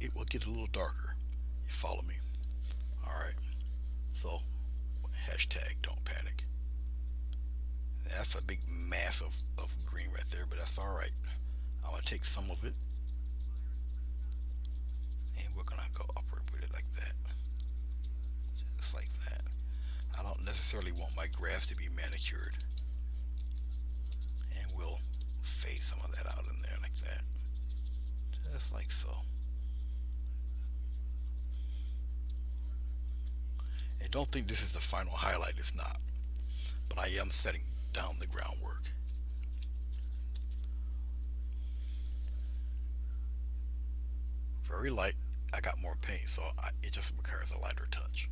It will get a little darker. You follow me? All right. So hashtag don't panic. That's a big mass of green right there, but that's all right. I'm gonna take some of it and we're gonna go upward with it like that, just like that. I don't necessarily want my grass to be manicured, and we'll fade some of that out in there like that, just like so. And don't think this is the final highlight, it's not. But I am setting down the groundwork. Very light. I got more paint, so it just requires a lighter touch.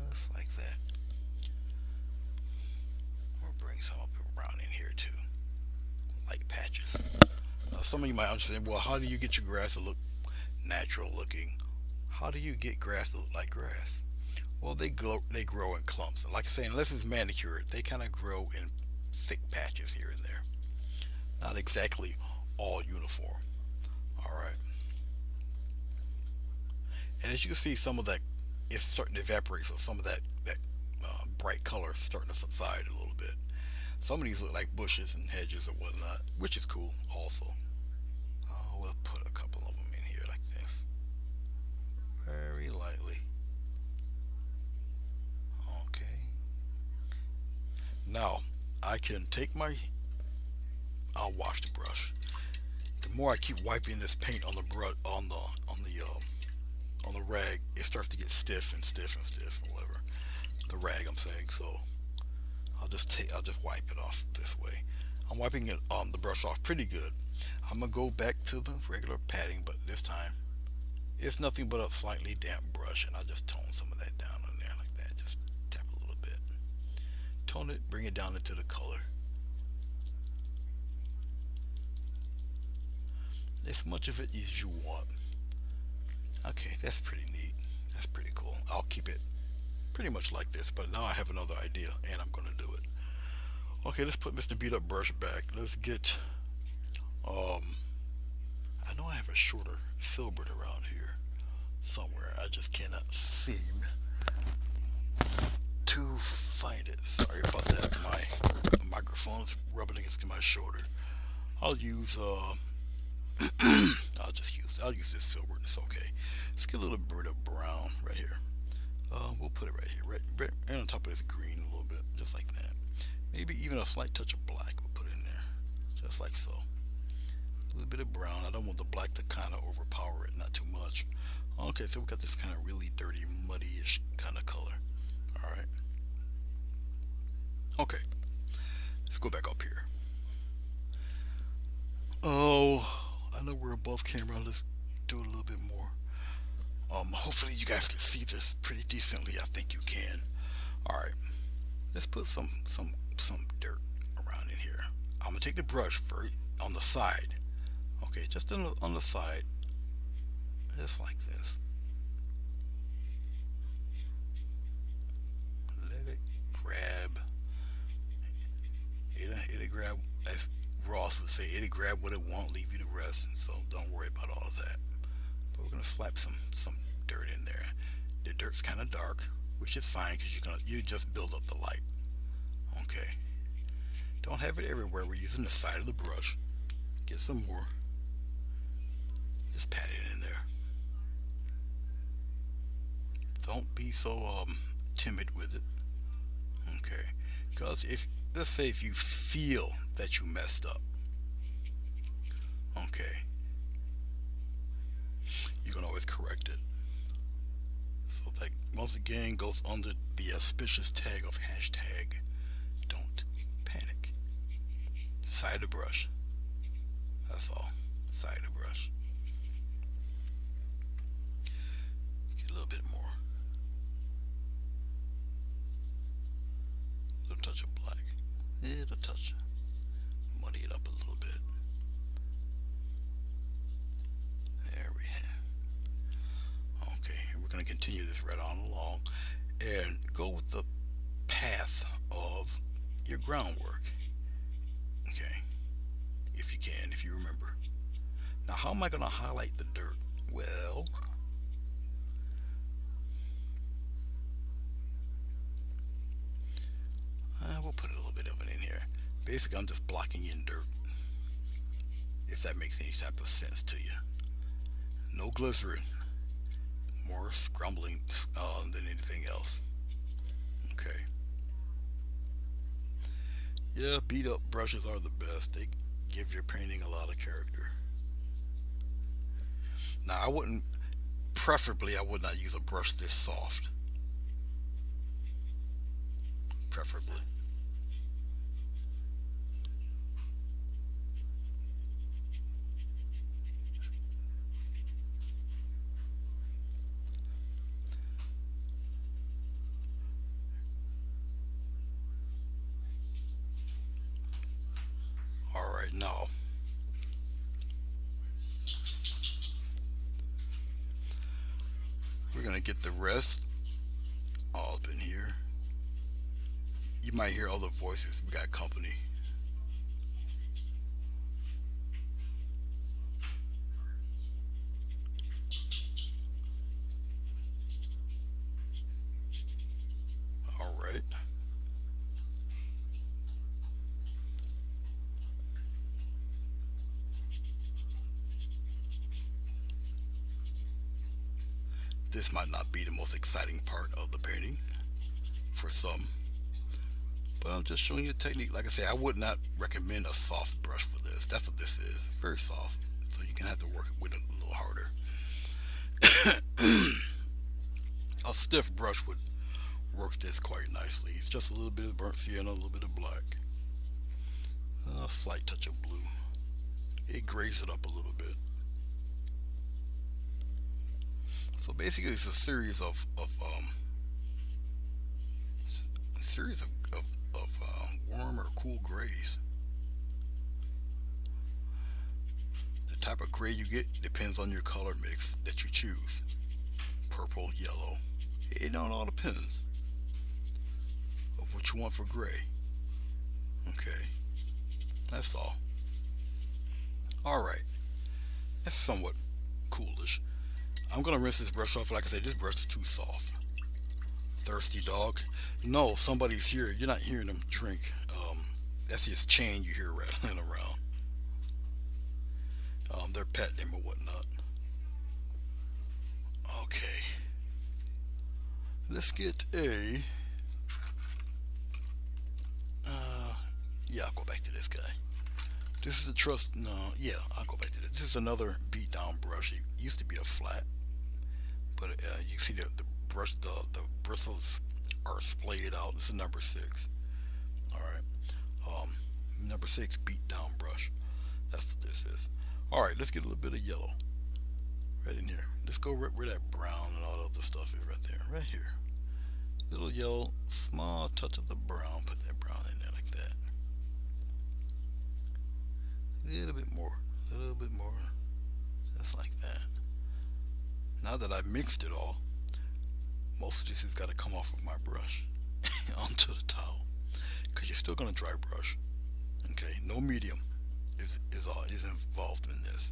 Just like that. We'll bring some up around in here too. Light patches. Some of you might understand, well, how do you get your grass to look natural looking? How do you get grass to look like grass? Well, they grow in clumps. And like I say, unless it's manicured, they kind of grow in thick patches here and there. Not exactly all uniform. All right. And as you can see, some of that is starting to evaporate. So some of that bright color is starting to subside a little bit. Some of these look like bushes and hedges or whatnot, which is cool also. We'll put a couple of them in here like this, very lightly. Okay. Now I can take my. I'll wash the brush. The more I keep wiping this paint on the brush on the rag, it starts to get stiff and stiff and stiff and whatever. The rag, I'm saying. So I'll just wipe it off this way. I'm wiping it on the brush off pretty good. I'm gonna go back to the regular padding, but this time it's nothing but a slightly damp brush, and I'll just tone some of that down in there like that. Just tap a little bit, tone it, bring it down into the color. As much of it as you want. Okay, that's pretty neat. That's pretty cool. I'll keep it pretty much like this, but now I have another idea, and I'm gonna do it. Okay, let's put Mr. Beat Up brush back. Let's get, I know I have a shorter filbert around here somewhere. I just cannot seem to find it. Sorry about that. My microphone is rubbing against my shoulder. I'll use, I'll use this filbert. It's okay. Let's get a little bit of brown right here. We'll put it right here, right on top of this green a little bit, just like that. Maybe even a slight touch of black we'll put in there, just like so. A little bit of brown. I don't want the black to kind of overpower it, not too much. Okay, so we got this kind of really dirty, muddy-ish kind of color. All right. Okay, let's go back up here. Oh, I know we're above camera. Let's do it a little bit more. Hopefully you guys can see this pretty decently. I think you can. All right, let's put some dirt around in here. I'm gonna take the brush on the side. Okay, just on the side, just like this. Let it grab. It'll grab, as Ross would say, it'll grab what it won't, leave you the rest. So don't worry about all of that. But we're gonna slap some dirt in there. The dirt's kind of dark, which is fine because you just build up the light. Okay. Don't have it everywhere. We're using the side of the brush. Get some more. Just pat it in there. don't be so timid with it. Okay, because if let's say if you feel that you messed up, okay, you can always correct it. So that once again goes under the auspicious tag of hashtag don't panic. Side of the brush. That's all. Side of the brush. Get a little bit more. A little touch of black. Little touch. Muddy it up a little bit. There we have. Okay, and we're going to continue this right on along and go with the path of your groundwork. Okay, if you can, if you remember. Now, how am I going to highlight the dirt? Well, we'll put a little bit of it in here. Basically, I'm just blocking in dirt, if that makes any type of sense to you. No glycerin, more scrumbling than anything else. Okay. Yeah, beat up brushes are the best. They give your painting a lot of character. Now, preferably, I would not use a brush this soft. Preferably. All right, now we're gonna get the rest all up in here. You might hear other voices. We got company. All right. This might not be the most exciting part of the painting for some, but I'm just showing you a technique. Like I say, I would not recommend a soft brush for this. That's what this is. Very soft. So you're gonna have to work with it a little harder. A stiff brush would work this quite nicely. It's just a little bit of burnt sienna, a little bit of black, a slight touch of blue. It grays it up a little bit. So basically, it's a series of warm or cool grays. The type of gray you get depends on your color mix that you choose. Purple, yellow. It all depends of what you want for gray. Okay, that's all. All right, that's somewhat coolish. I'm gonna rinse this brush off. Like I said, this brush is too soft. Thirsty dog. No, somebody's here. You're not hearing them drink. That's his chain you hear rattling around. They're petting him or whatnot. Okay. Let's get a. Yeah, I'll go back to this guy. This is the trust. No, yeah, I'll go back to this. This is another beat down brush. It used to be a flat, but you see the brush, the bristles are splayed out. This is number 6. All right. Number 6 beat down brush. That's what this is. All right, let's get a little bit of yellow right in here. Let's go right where that brown and all the other stuff is right there, right here. Little yellow, small touch of the brown. Put that brown in there like that. A little bit more, a little bit more, just like that. Now that I've mixed it all, most of this has got to come off of my brush onto the towel, because you're still going to dry brush. Okay, no medium is involved in this.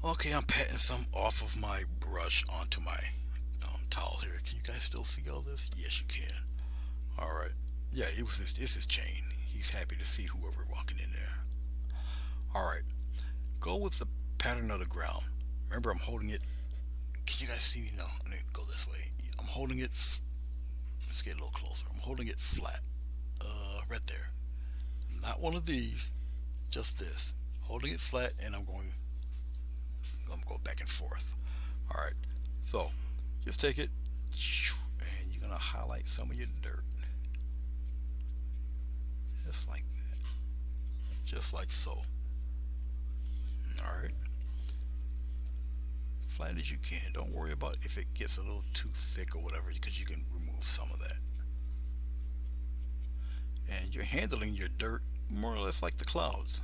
Okay, I'm patting some off of my brush onto my towel here. Can you guys still see all this? Yes, you can. All right. Yeah, it's his chain. He's happy to see whoever walking in there. All right. Go with the pattern of the ground. Remember, I'm holding it Can you guys see me? No, let me go this way. I'm holding it. Let's get a little closer. I'm holding it flat. Right there. Not one of these. Just this. Holding it flat, and I'm going back and forth. All right. So just take it, and you're gonna highlight some of your dirt, just like that, just like so. All right. Flat as you can. Don't worry about if it gets a little too thick or whatever, because you can remove some of that. And you're handling your dirt more or less like the clouds.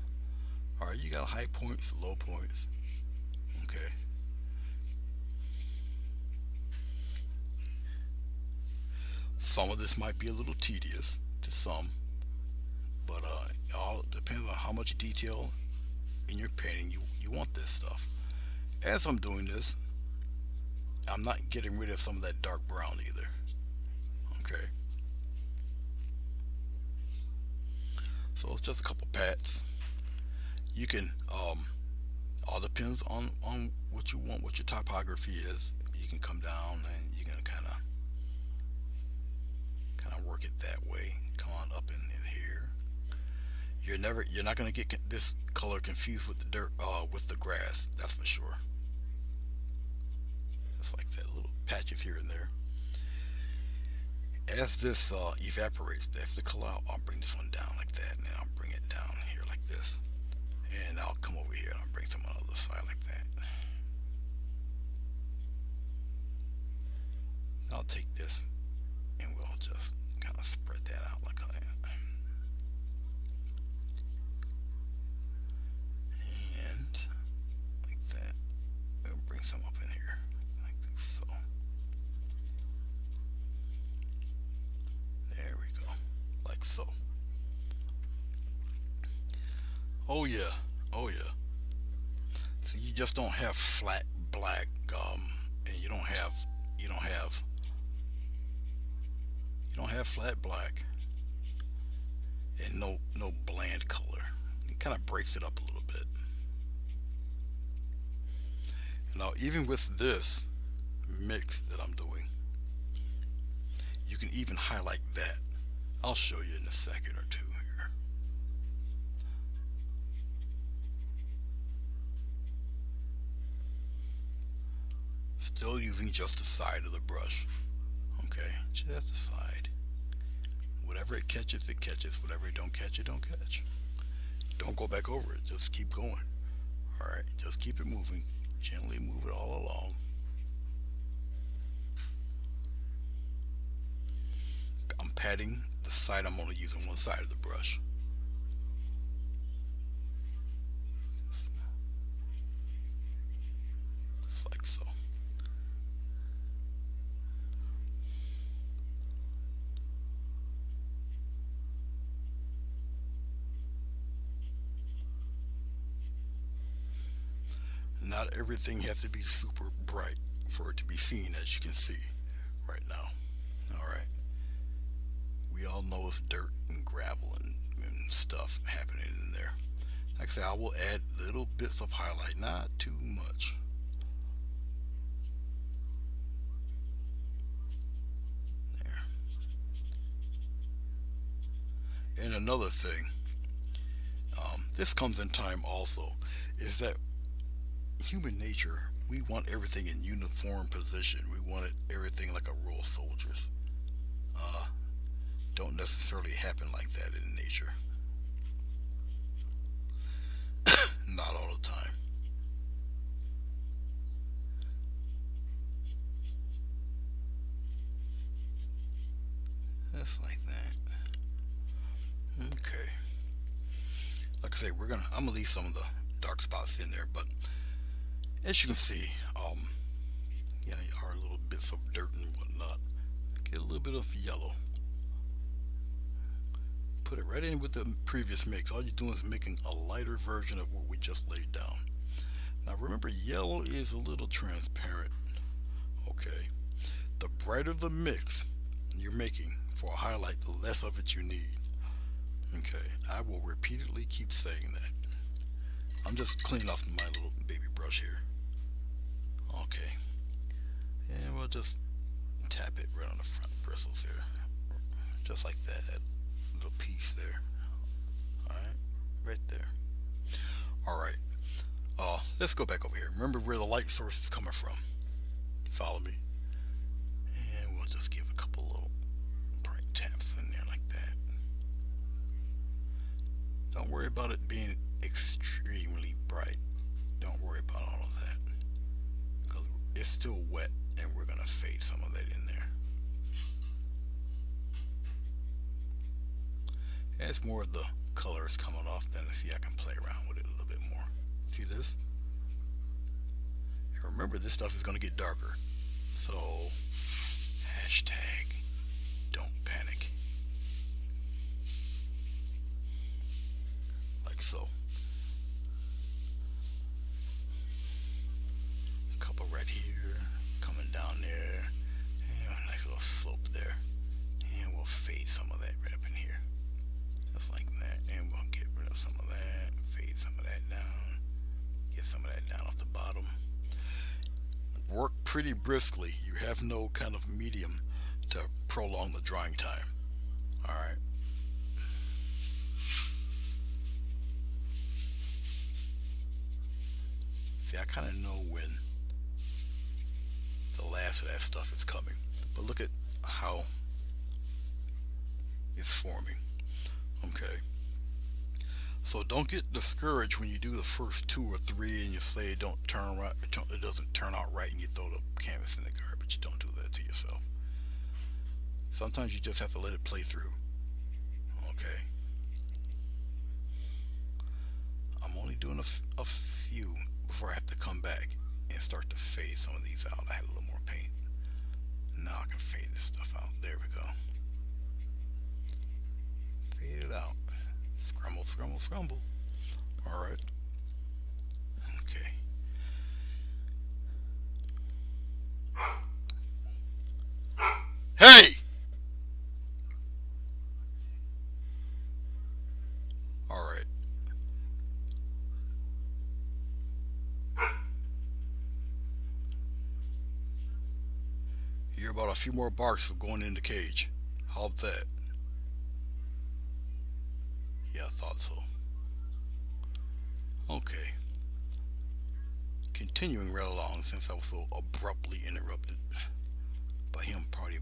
All right. You got high points, low points. Okay. Some of this might be a little tedious to some, but all depends on how much detail in your painting you want this stuff. As I'm doing this, I'm not getting rid of some of that dark brown either. Okay, so it's just a couple pats. You can all depends on what you want, what your typography is. You can come down and you can kind of work it that way. Come on up in here. You're not gonna get this color confused with the dirt, with the grass. That's for sure. Just like that, little patches here and there. As this evaporates, if the color, I'll bring this one down like that, and then I'll bring it down here like this, and I'll come over here and I'll bring some on the other side like that. And I'll take this and we'll just kind of spread that out like that. And like that. We'll bring some up in here. Like so. There we go. Like so. Oh yeah. Oh yeah. So you just don't have flat black, and you don't have flat black and no bland color. It kind of breaks it up a little bit. Now, even with this mix that I'm doing, you can even highlight that. I'll show you in a second or two here. Still using just the side of the brush. Okay, just the side. Whatever it catches, it catches. Whatever it don't catch, it don't catch. Don't go back over it. Just keep going. All right, just keep it moving. Gently move it all along. I'm patting the side. I'm only using one side of the brush. Just like so. Not everything has to be super bright for it to be seen, as you can see right now. All right. We all know it's dirt and gravel and stuff happening in there. Like I said, I will add little bits of highlight, not too much. There. And another thing, this comes in time also, is that human nature, we want everything in uniform position. We want everything like a row of soldiers. Uh, don't necessarily happen like that in nature. Not all the time. Just like that. Okay. Like I say, I'm gonna leave some of the dark spots in there, but as you can see, our little bits of dirt and whatnot. Get a little bit of yellow. Put it right in with the previous mix. All you're doing is making a lighter version of what we just laid down. Now remember, yellow is a little transparent. Okay. The brighter the mix you're making for a highlight, the less of it you need. Okay. I will repeatedly keep saying that. I'm just cleaning off my little baby brush here. Okay. And we'll just tap it right on the front bristles here, just like that, that little piece there. All right, right there. All right. Let's go back over here. Remember where the light source is coming from. Follow me. And we'll just give a couple little bright taps in there like that. Don't worry about it being extremely bright. Don't worry about all of that, because it's still wet and we're going to fade some of that in there. As more of the color is coming off, then let's see, I can play around with it a little bit more. See this? And remember, this stuff is going to get darker. So, hashtag don't panic. Like so. A couple right here, coming down there. And a nice little slope there. And we'll fade some of that right up in here. Just like that. And we'll get rid of some of that. Fade some of that down. Get some of that down off the bottom. Work pretty briskly. You have no kind of medium to prolong the drying time. Alright. See, I kind of know when the last of that stuff is coming. But look at how it's forming. Okay. So don't get discouraged when you do the first two or three and you say it don't turn right, it doesn't turn out right, and you throw the canvas in the garbage. Don't do that to yourself. Sometimes you just have to let it play through. Okay. I'm only doing a few before I have to come back and start to fade some of these out. I had a little more paint. Now I can fade this stuff out. There we go. Fade it out. Scrumble, scrumble, scrumble. Alright. Okay. Hey! Alright. You're about a few more barks for going in the cage. How'd that? Yeah, I thought so. Okay. Continuing right along, since I was so abruptly interrupted by him probably,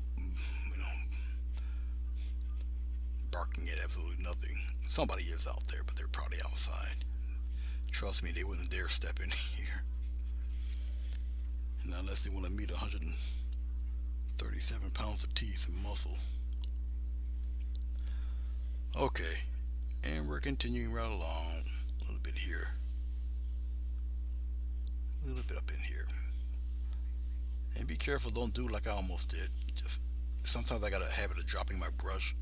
barking at absolutely nothing. Somebody is out there, but they're probably outside. Trust me, they wouldn't dare step in here. Not unless they want to meet 137 pounds of teeth and muscle. Okay. And we're continuing right along. A little bit here. A little bit up in here. And be careful, don't do like I almost did. Just sometimes I got a habit of dropping my brush.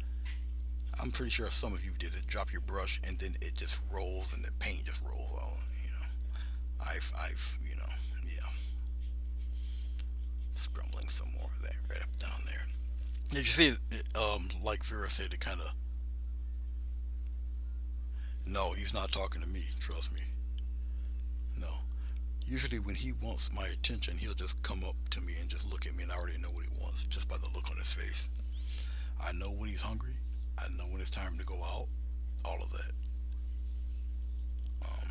I'm pretty sure some of you did it. Drop your brush and then it just rolls and the paint just rolls all. I've yeah. Scrumbling some more of that right up down there. Did you see it? Like Vera said, it kind of. No, he's not talking to me. Trust me. No. Usually when he wants my attention, he'll just come up to me and just look at me, and I already know what he wants just by the look on his face. I know when he's hungry. I know when it's time to go out. All of that. Um,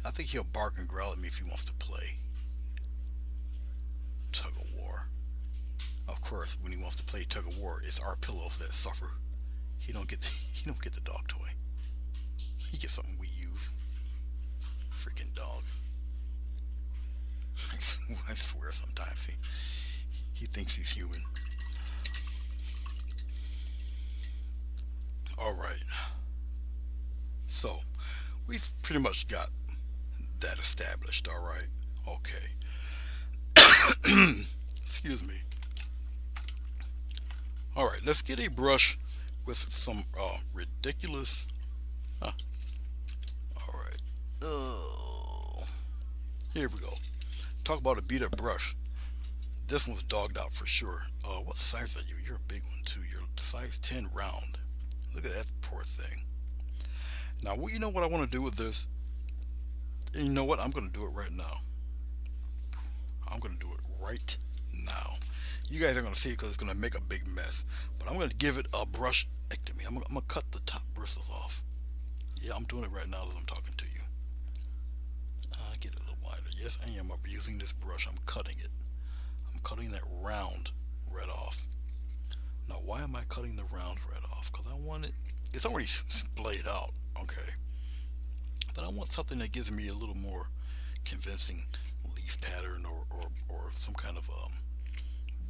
I think he'll bark and growl at me if he wants to play. Tug of war. Of course, when he wants to play tug of war, it's our pillows that suffer. He don't get the dog toy. He gets something we use. Freaking dog. I swear sometimes he thinks he's human. Alright. So, we've pretty much got that established, alright? Okay. Excuse me. Alright, let's get a brush with some ridiculous. Alright. Here we go. Talk about a beat up brush. This one's dogged out for sure. What size are you? You're a big one too. You're size 10 round. Look at that poor thing. Now, you know what I want to do with this? And you know what? I'm going to do it right now. I'm going to do it right now. You guys are going to see it because it's going to make a big mess. But I'm going to give it a brushectomy. I'm going to cut the top bristles off. Yeah, I'm doing it right now as I'm talking to you. Get it a little wider. Yes, I am. I'm using this brush. I'm cutting it. I'm cutting that round right off. Now, why am I cutting the round right off? Because I want it. It's already splayed out. Okay. But I want something that gives me a little more convincing leaf pattern or some kind of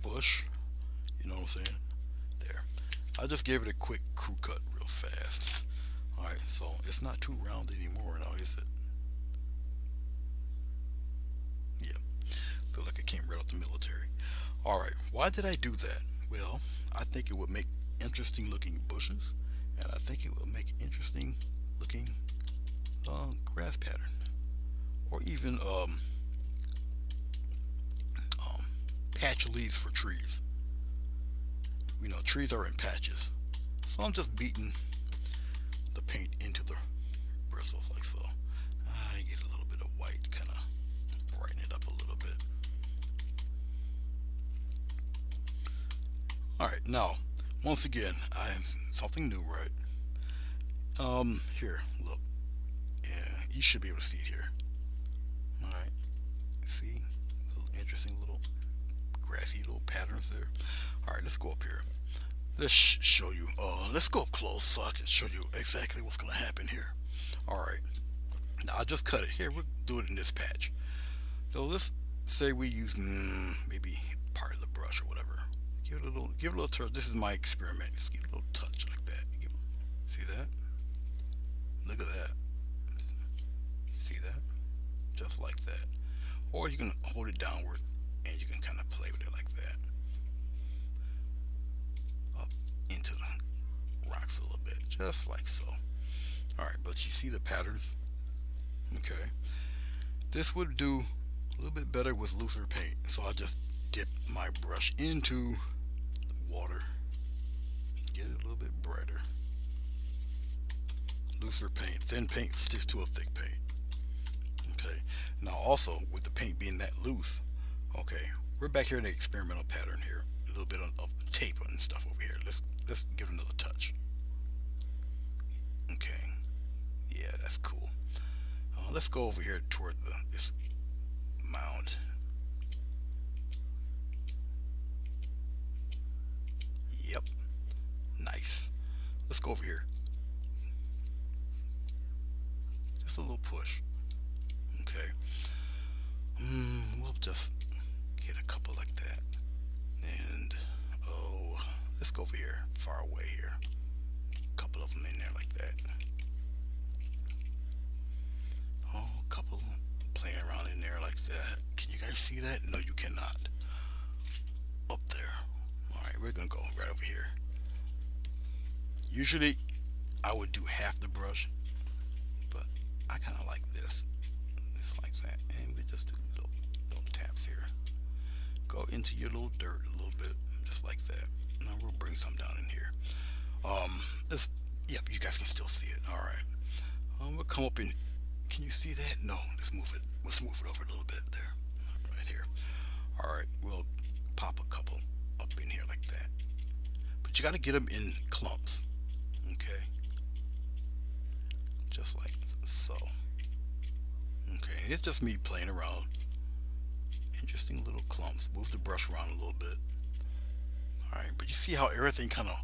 bush. You know what I'm saying? There. I just gave it a quick crew cut real fast. Alright, so it's not too round anymore now, is it? Yeah. Feel like I came right out the military. Alright, why did I do that? Well, I think it would make interesting looking bushes, and I think it would make interesting looking grass pattern, or even patch leaves for trees. You know, trees are in patches, so I'm just beating the paint into the bristles like so. I get a little bit of white, kind of brighten it up a little bit. Alright, now once again, I have something new, right? Here, look. Yeah, you should be able to see it here. Alright, see? Little interesting little grassy little patterns there. Alright, let's go up here. Let's show you, let's go up close so I can show you exactly what's going to happen here. Alright, now I just cut it. Here, we'll do it in this patch. So let's say we use maybe part of the brush or whatever. Give it a little touch. This is my experiment. Just give it a little touch like that. See that? Look at that. See that? Just like that. Or you can hold it downward and you can kind of play with it like that. Up into the rocks a little bit. Just like so. Alright, but you see the patterns? Okay. This would do a little bit better with looser paint. So I just dip my brush into water, get it a little bit brighter. Looser paint, thin paint sticks to a thick paint. Okay, now also with the paint being that loose, okay, we're back here in the experimental pattern here, a little bit of tape and stuff over here. Let's give it another touch. Okay, yeah, that's cool. Let's go over here toward this mound. Yep. Nice. Let's go over here. Just a little push. Okay. We'll just get a couple like that. And, let's go over here, far away here. A couple of them in there like that. Oh, a couple playing around in there like that. Can you guys see that? No, you cannot. Up there. Alright, we're gonna go right over here. Usually I would do half the brush, but I kind of like this. Just like that. And we just do little taps here. Go into your little dirt a little bit, just like that. Now we'll bring some down in here. Yep, you guys can still see it. Alright. We'll come up in. Can you see that? No, let's move it. Let's move it over a little bit there. Right here. Alright, we'll pop a couple up in here like that. But you got to get them in clumps. Okay. Just like so. Okay, it's just me playing around. Interesting little clumps. Move the brush around a little bit. Alright, but you see how everything kind of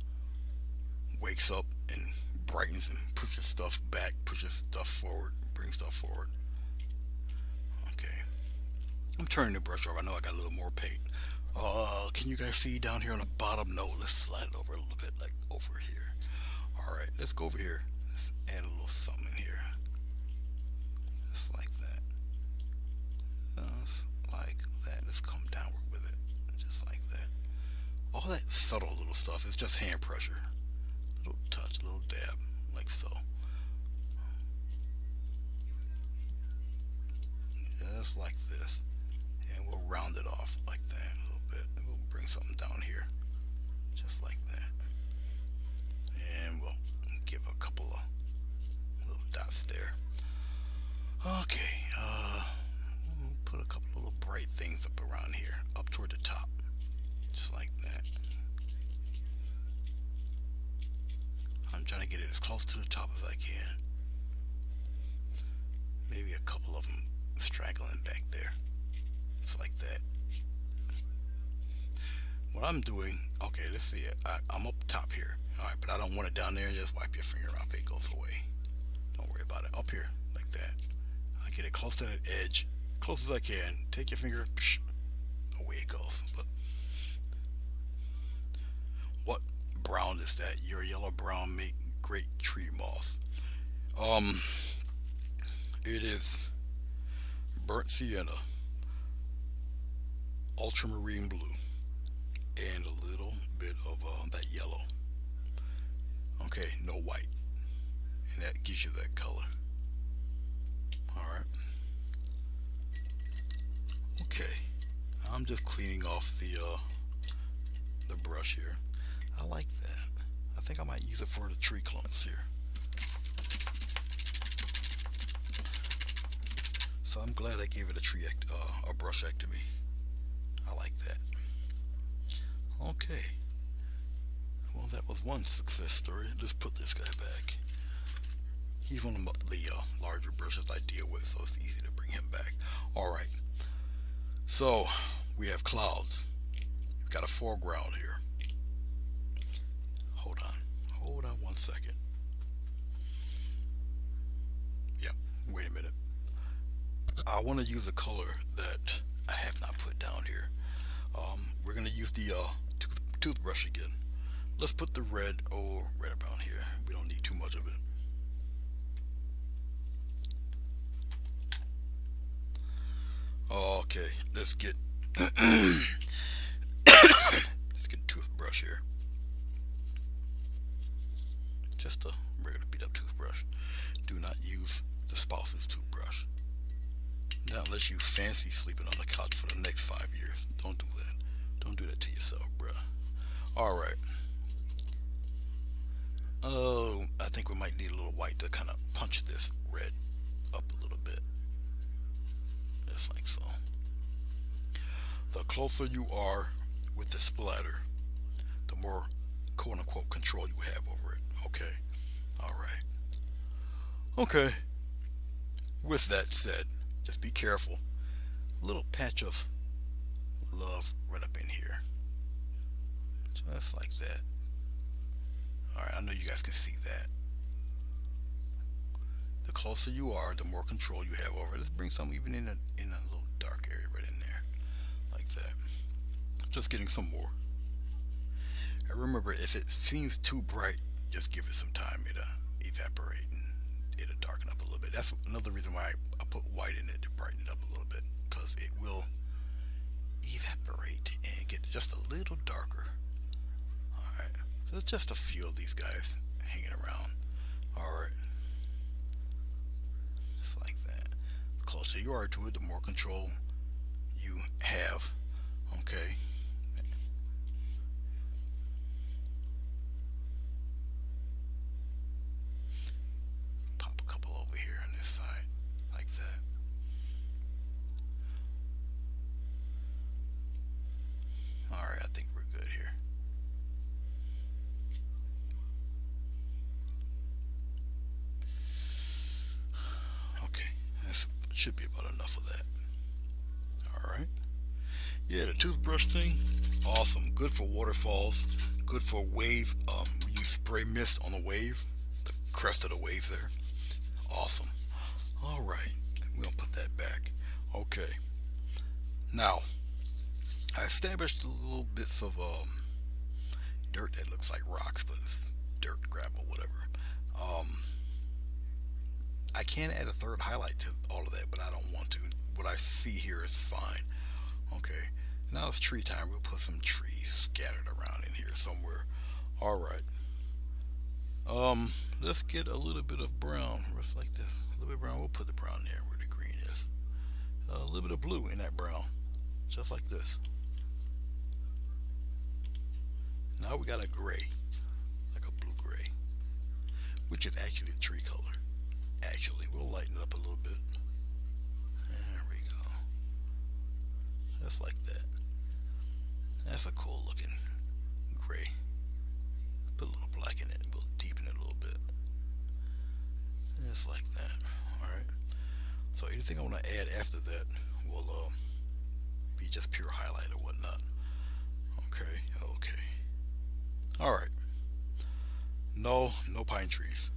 wakes up and brightens and pushes stuff back, pushes stuff forward, brings stuff forward. Okay. I'm turning the brush over. I know I got a little more paint. Can you guys see down here on the bottom? No, let's slide it over a little bit, like over here. Alright, let's go over here. Let's add a little something in here. Just like that. Just like that. Let's come downward with it. Just like that. All that subtle little stuff is just hand pressure. Little touch, little dab, like so. Just like this. And we'll round it off like that a little bit. And we'll bring something down here. Just like that. And we'll give a couple of little dots there. Okay, we'll put a couple of little bright things things up around here, up toward the top, just like that. I'm trying to get it as close to the top as I can. Maybe a couple of them straggling back there. Just like that. What I'm doing, okay, let's see it. I'm up top here. Alright, but I don't want it down there. Just wipe your finger off. It goes away. Don't worry about it. Up here, like that. I get it close to that edge. Close as I can. Take your finger. Psh, away it goes. But what brown is that? Your yellow brown make great tree moss. Um, it is burnt sienna, ultramarine blue, and a little bit of that yellow. Okay, no white, and that gives you that color. All right. Okay, I'm just cleaning off the brush here. I like that. I think I might use it for the tree clumps here. So I'm glad I gave it a brushectomy. I like that. Okay. Well, that was one success story. Let's put this guy back. He's one of the larger brushes I deal with, so it's easy to bring him back. All right. So we have clouds. We've got a foreground here. Hold on 1 second. Yeah, wait a minute. I want to use a color that I have not put down here. We're going to use the toothbrush again. Let's put the red around here. We don't need too much of it. Okay, let's get let's get a toothbrush here. Just a regular beat up toothbrush. Do not use the spouse's toothbrush. Not unless you fancy sleeping on the couch for the next 5 years. Don't do that. Don't do that to yourself, bruh. Alright. Oh, I think we might need a little white to kind of punch this red up a little bit. Just like so. The closer you are with the splatter, the more quote unquote control you have over it. Okay. Alright. Okay. With that said, just be careful. A little patch of love right up in here. Just like that. Alright, I know you guys can see that. The closer you are, the more control you have over it. Let's bring some even in a little dark area right in there. Like that. Just getting some more. And remember, if it seems too bright, just give it some time. It'll evaporate and it'll darken up a little bit. That's another reason why I put white in it to brighten it up a little bit, because it will evaporate and get just a little darker. Alright, so just a few of these guys hanging around. Alright, just like that. The closer you are to it, the more control you have. Okay. Pop a couple over here on this side, like that. Alright, I think we're good here. Okay, that should be about enough of that. Alright. Yeah, the toothbrush thing, awesome. Good for waterfalls, good for wave. When you spray mist on a wave, the crest of the wave there. Awesome. Alright, we're going to put that back. Okay. Now, I established little bits of dirt that looks like rocks, but it's dirt, gravel, whatever. I can add a third highlight to all of that, but I don't want to. What I see here is fine. Okay, now it's tree time. We'll put some trees scattered around in here somewhere. Alright. Let's get a little bit of brown. Just like this. A little bit of brown. We'll put the brown there where the green is. A little bit of blue in that brown. Just like this. Now we got a gray. Like a blue gray. Which is actually the tree color. Actually, we'll lighten it up a little bit. There we go. just like that. That's a cool looking gray. Put a little black in it and we'll deepen it a little bit. Just like that. Alright. So anything I want to add after that will be just pure highlight or whatnot. Okay, okay. Alright. No, no pine trees.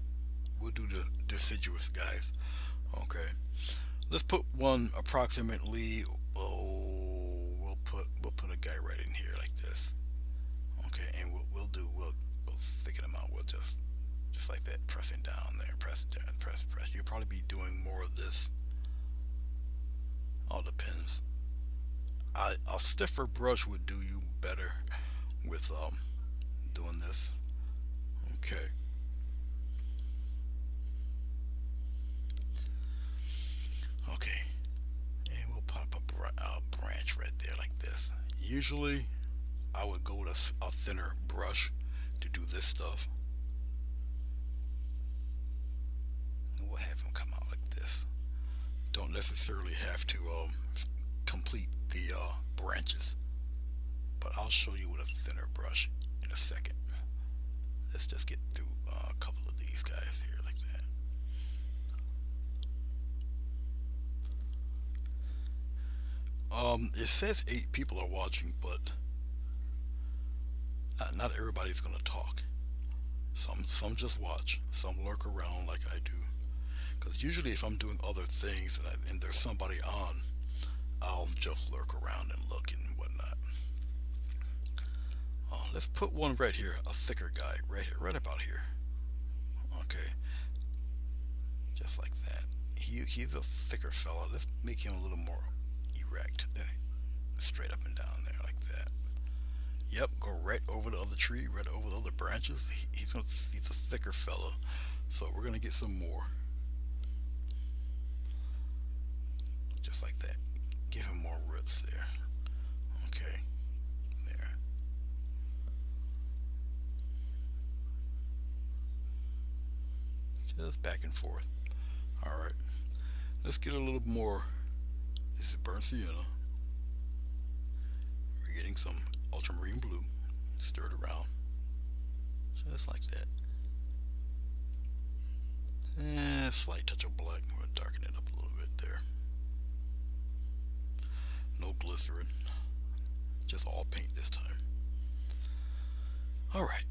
We'll do the deciduous guys. Okay. Let's put one approximately. Oh, we'll put a guy right in here like this. Okay, and we'll thicken them out. We'll just like that, pressing down there, press down, press. You'll probably be doing more of this. All depends. A stiffer brush would do you better with doing this. Okay. Okay. And we'll pop a branch right there like this. Usually, I would go with a thinner brush to do this stuff. And we'll have him come out like this. Don't necessarily have to complete the branches, but I'll show you with a thinner brush in a second. Let's just get through a couple of these guys here like that. It says 8 people are watching, but not everybody's gonna talk. Some just watch. Some lurk around like I do. Because usually, if I'm doing other things and there's somebody on, I'll just lurk around and look and whatnot. Let's put one right here, a thicker guy, right here, right about here. Okay, just like that. He's a thicker fella. Let's make him a little more erect, straight up and down there like that. Yep, go right over the other tree, right over the other branches. He's a thicker fella, so we're gonna get some more. Just like that. Give him more roots there. Okay, there. Just back and forth. All right. Let's get a little more. This is burnt sienna. We're getting some ultramarine blue. Stir it around. Just like that. And a slight touch of black. We'll darken it up a little bit there. No glycerin. Just all paint this time. All right.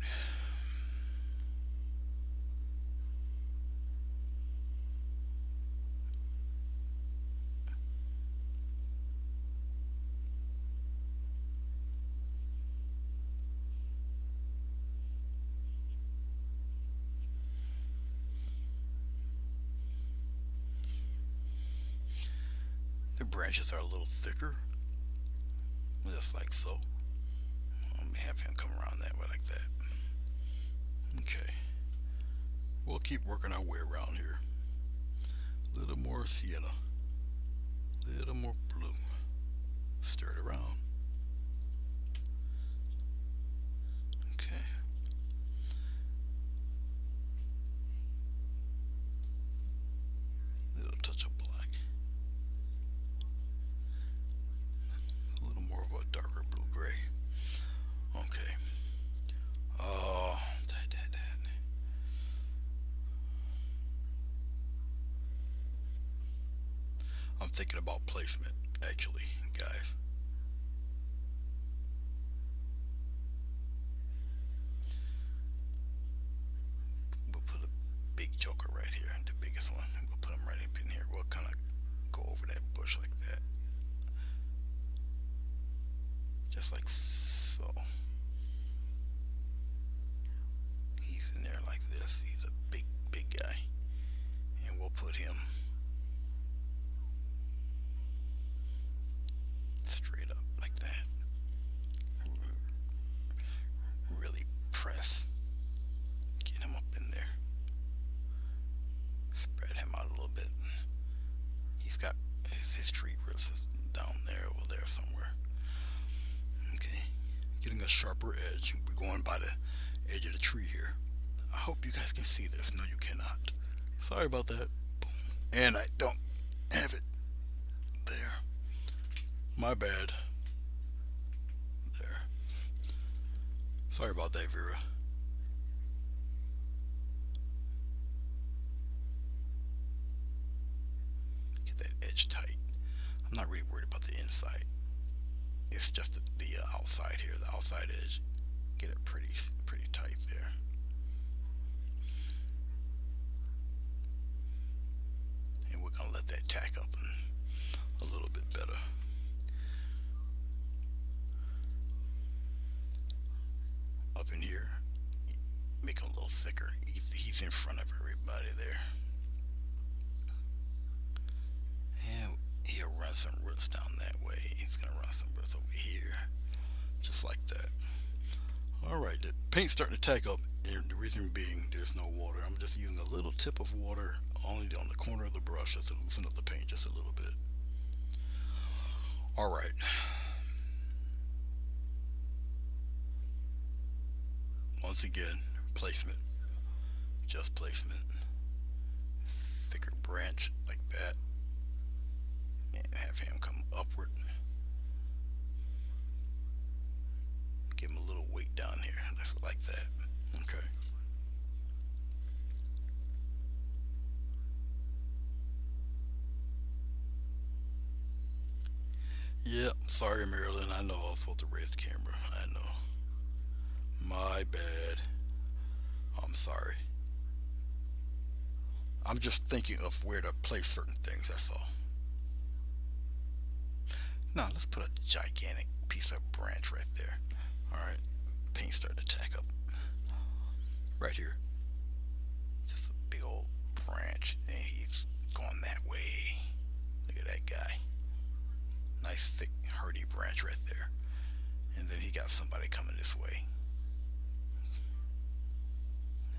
The branches are a little thicker, just like so. Let me have him come around that way like that. Okay. We'll keep working our way around here. A little more sienna. A little more blue. Stir it around. Okay. Little touch of black. A little more of a darker blue gray. Okay. I'm thinking about placement, actually, guys. We'll put a big joker right here, the biggest one. We'll put him right up in here. We'll kind of go over that bush like that. Just like so. He's in there like this. He's a big, big guy. And we'll put him straight up like that. Really press. Get him up in there. Spread him out a little bit. He's got his tree roots down there, over there somewhere. Okay. Getting a sharper edge. We're going by the edge of the tree here. I hope you guys can see this. No, you cannot. Sorry about that. And I don't have it there. My bad. Sorry about that, Vera. Get that edge tight. I'm not really worried about the inside. It's just the outside here, the outside edge. Get it pretty tight there. And we're gonna let that tack up a little bit better. Up in here, make him a little thicker. He's in front of everybody there. And he'll run some roots down that way. He's gonna run some roots over here, just like that. Alright, the paint's starting to tack up, and the reason being there's no water. I'm just using a little tip of water only on the corner of the brush just to loosen up the paint just a little bit. Alright, once again, placement. Just placement. Thicker branch like that. And have him come upward. Give him a little weight down here. Just like that. Okay. Yep, sorry Marilyn. I know I was supposed to raise the camera. I know. My bad. I'm sorry. I'm just thinking of where to place certain things, that's all. Now let's put a gigantic piece of branch right there. Alright, paint starting to tack up. Right here. Just a big old branch, and he's going that way. Look at that guy. Nice thick hardy branch right there. And then he got somebody coming this way.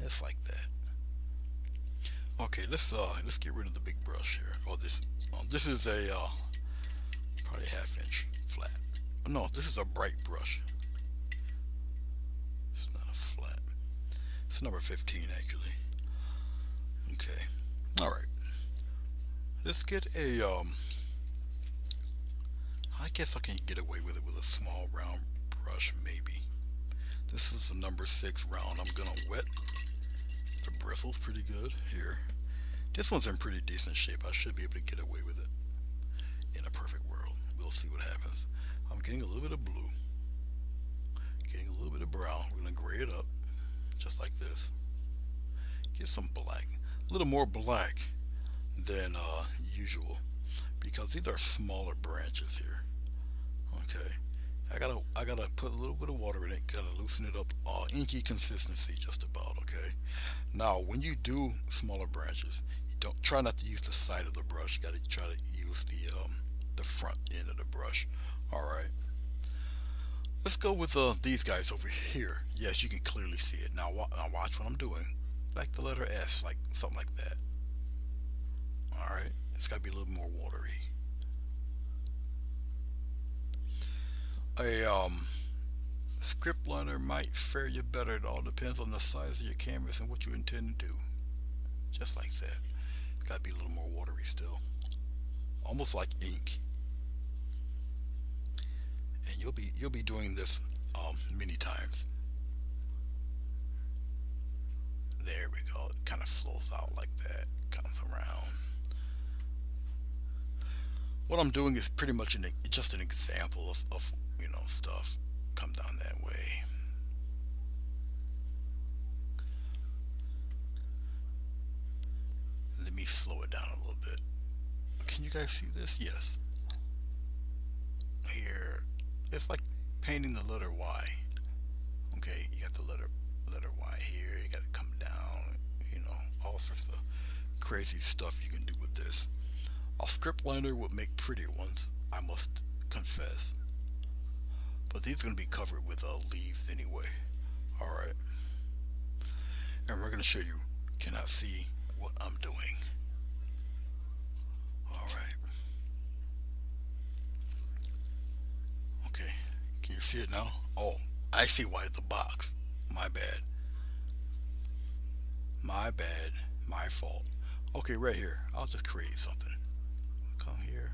Just like that. Okay, let's get rid of the big brush here. Or this is a probably ½ inch flat. No, this is a bright brush. It's not a flat. It's number 15 actually. Okay. All right. Let's get a I guess I can get away with it with a small round brush maybe. This is a number 6 round. I'm gonna wet the bristles pretty good here. This one's in pretty decent shape. I should be able to get away with it in a perfect world. We'll see what happens. I'm getting a little bit of blue, getting a little bit of brown. We're gonna gray it up just like this. Get some black, a little more black than usual because these are smaller branches here. Okay, I gotta put a little bit of water in it, kind of loosen it up. Inky consistency, just about. Okay. Now, when you do smaller branches, you don't try not to use the side of the brush. You gotta try to use the front end of the brush. All right. Let's go with these guys over here. Yes, you can clearly see it. Now watch what I'm doing. Like the letter S, like something like that. All right. It's gotta be a little more watery. A script liner might fare you better. It all depends on the size of your canvas and what you intend to do. Just like that. It's got to be a little more watery still. Almost like ink. And you'll be doing this many times. There we go. It kind of flows out like that. Comes around. What I'm doing is pretty much just an example of stuff. Come down that way. Let me slow it down a little bit. Can you guys see this? Yes. Here, it's like painting the letter Y. Okay, you got the letter Y here. You got to come down. All sorts of crazy stuff you can do with this. A script liner would make prettier ones, I must confess. But these are going to be covered with leaves anyway. Alright. And we're going to show you, cannot see what I'm doing. Alright. Okay. Can you see it now? Oh, I see why the box. My bad. My bad. My fault. Okay, right here. I'll just create something. Come here.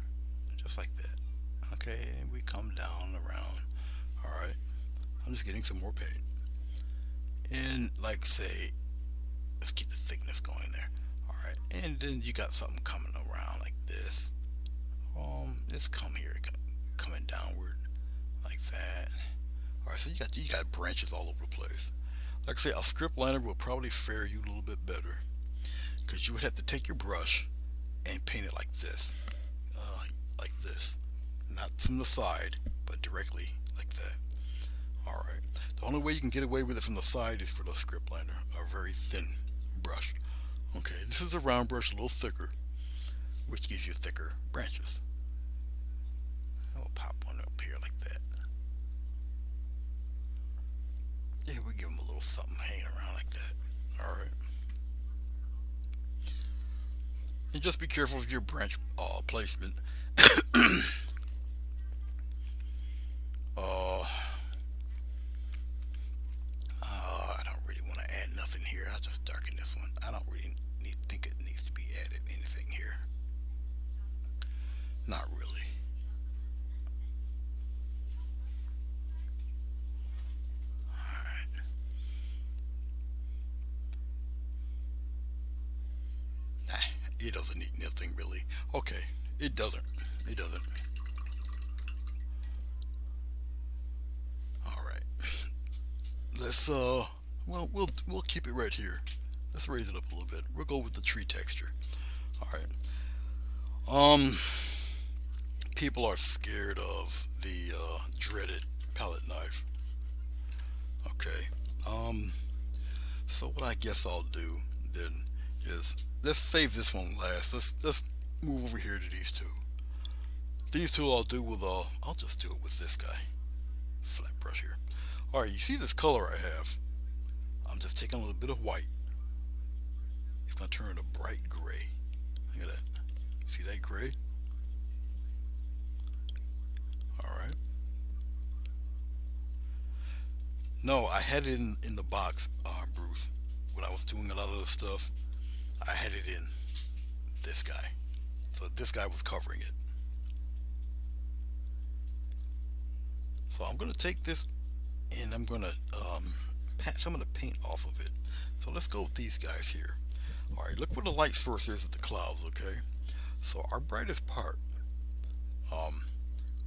Just like that. Okay, and we come down around. Alright. I'm just getting some more paint. And like say, let's keep the thickness going there. All right, and then you got something coming around like this. Let's come here, coming downward like that. All right, so you got branches all over the place. Like I say, a script liner will probably fare you a little bit better because you would have to take your brush and paint it uh, like this, not from the side, but directly like that. All right. The only way you can get away with it from the side is for the script liner, a very thin brush. Okay, this is a round brush, a little thicker, which gives you thicker branches. I'll pop one up here like that. Yeah, we give them a little something hanging around like that. All right. And just be careful with your branch placement. uh, I don't really want to add nothing here. I'll just darken this one. I don't really think it needs to be added anything here. Not really. Alright. Nah, it doesn't need nothing really. Okay, it doesn't. It doesn't. Alright. Let's we'll keep it right here. Let's raise it up a little bit. We'll go with the tree texture. Alright. Um People are scared of the dreaded palette knife. Okay. Um so what I guess I'll do then is let's save this one last. Let's move over here to these two. These two I'll do with I'll just do it with this guy. Flat brush here. Alright, you see this color I have? I'm just taking a little bit of white. It's gonna turn it a bright gray. Look at that. See that gray? Alright. No, I had it in the box, Bruce. When I was doing a lot of the stuff, I had it in this guy. So this guy was covering it. So I'm gonna take this and I'm gonna pat some of the paint off of it. So let's go with these guys here. All right, look where the light source is with the clouds. Okay, so our brightest part um,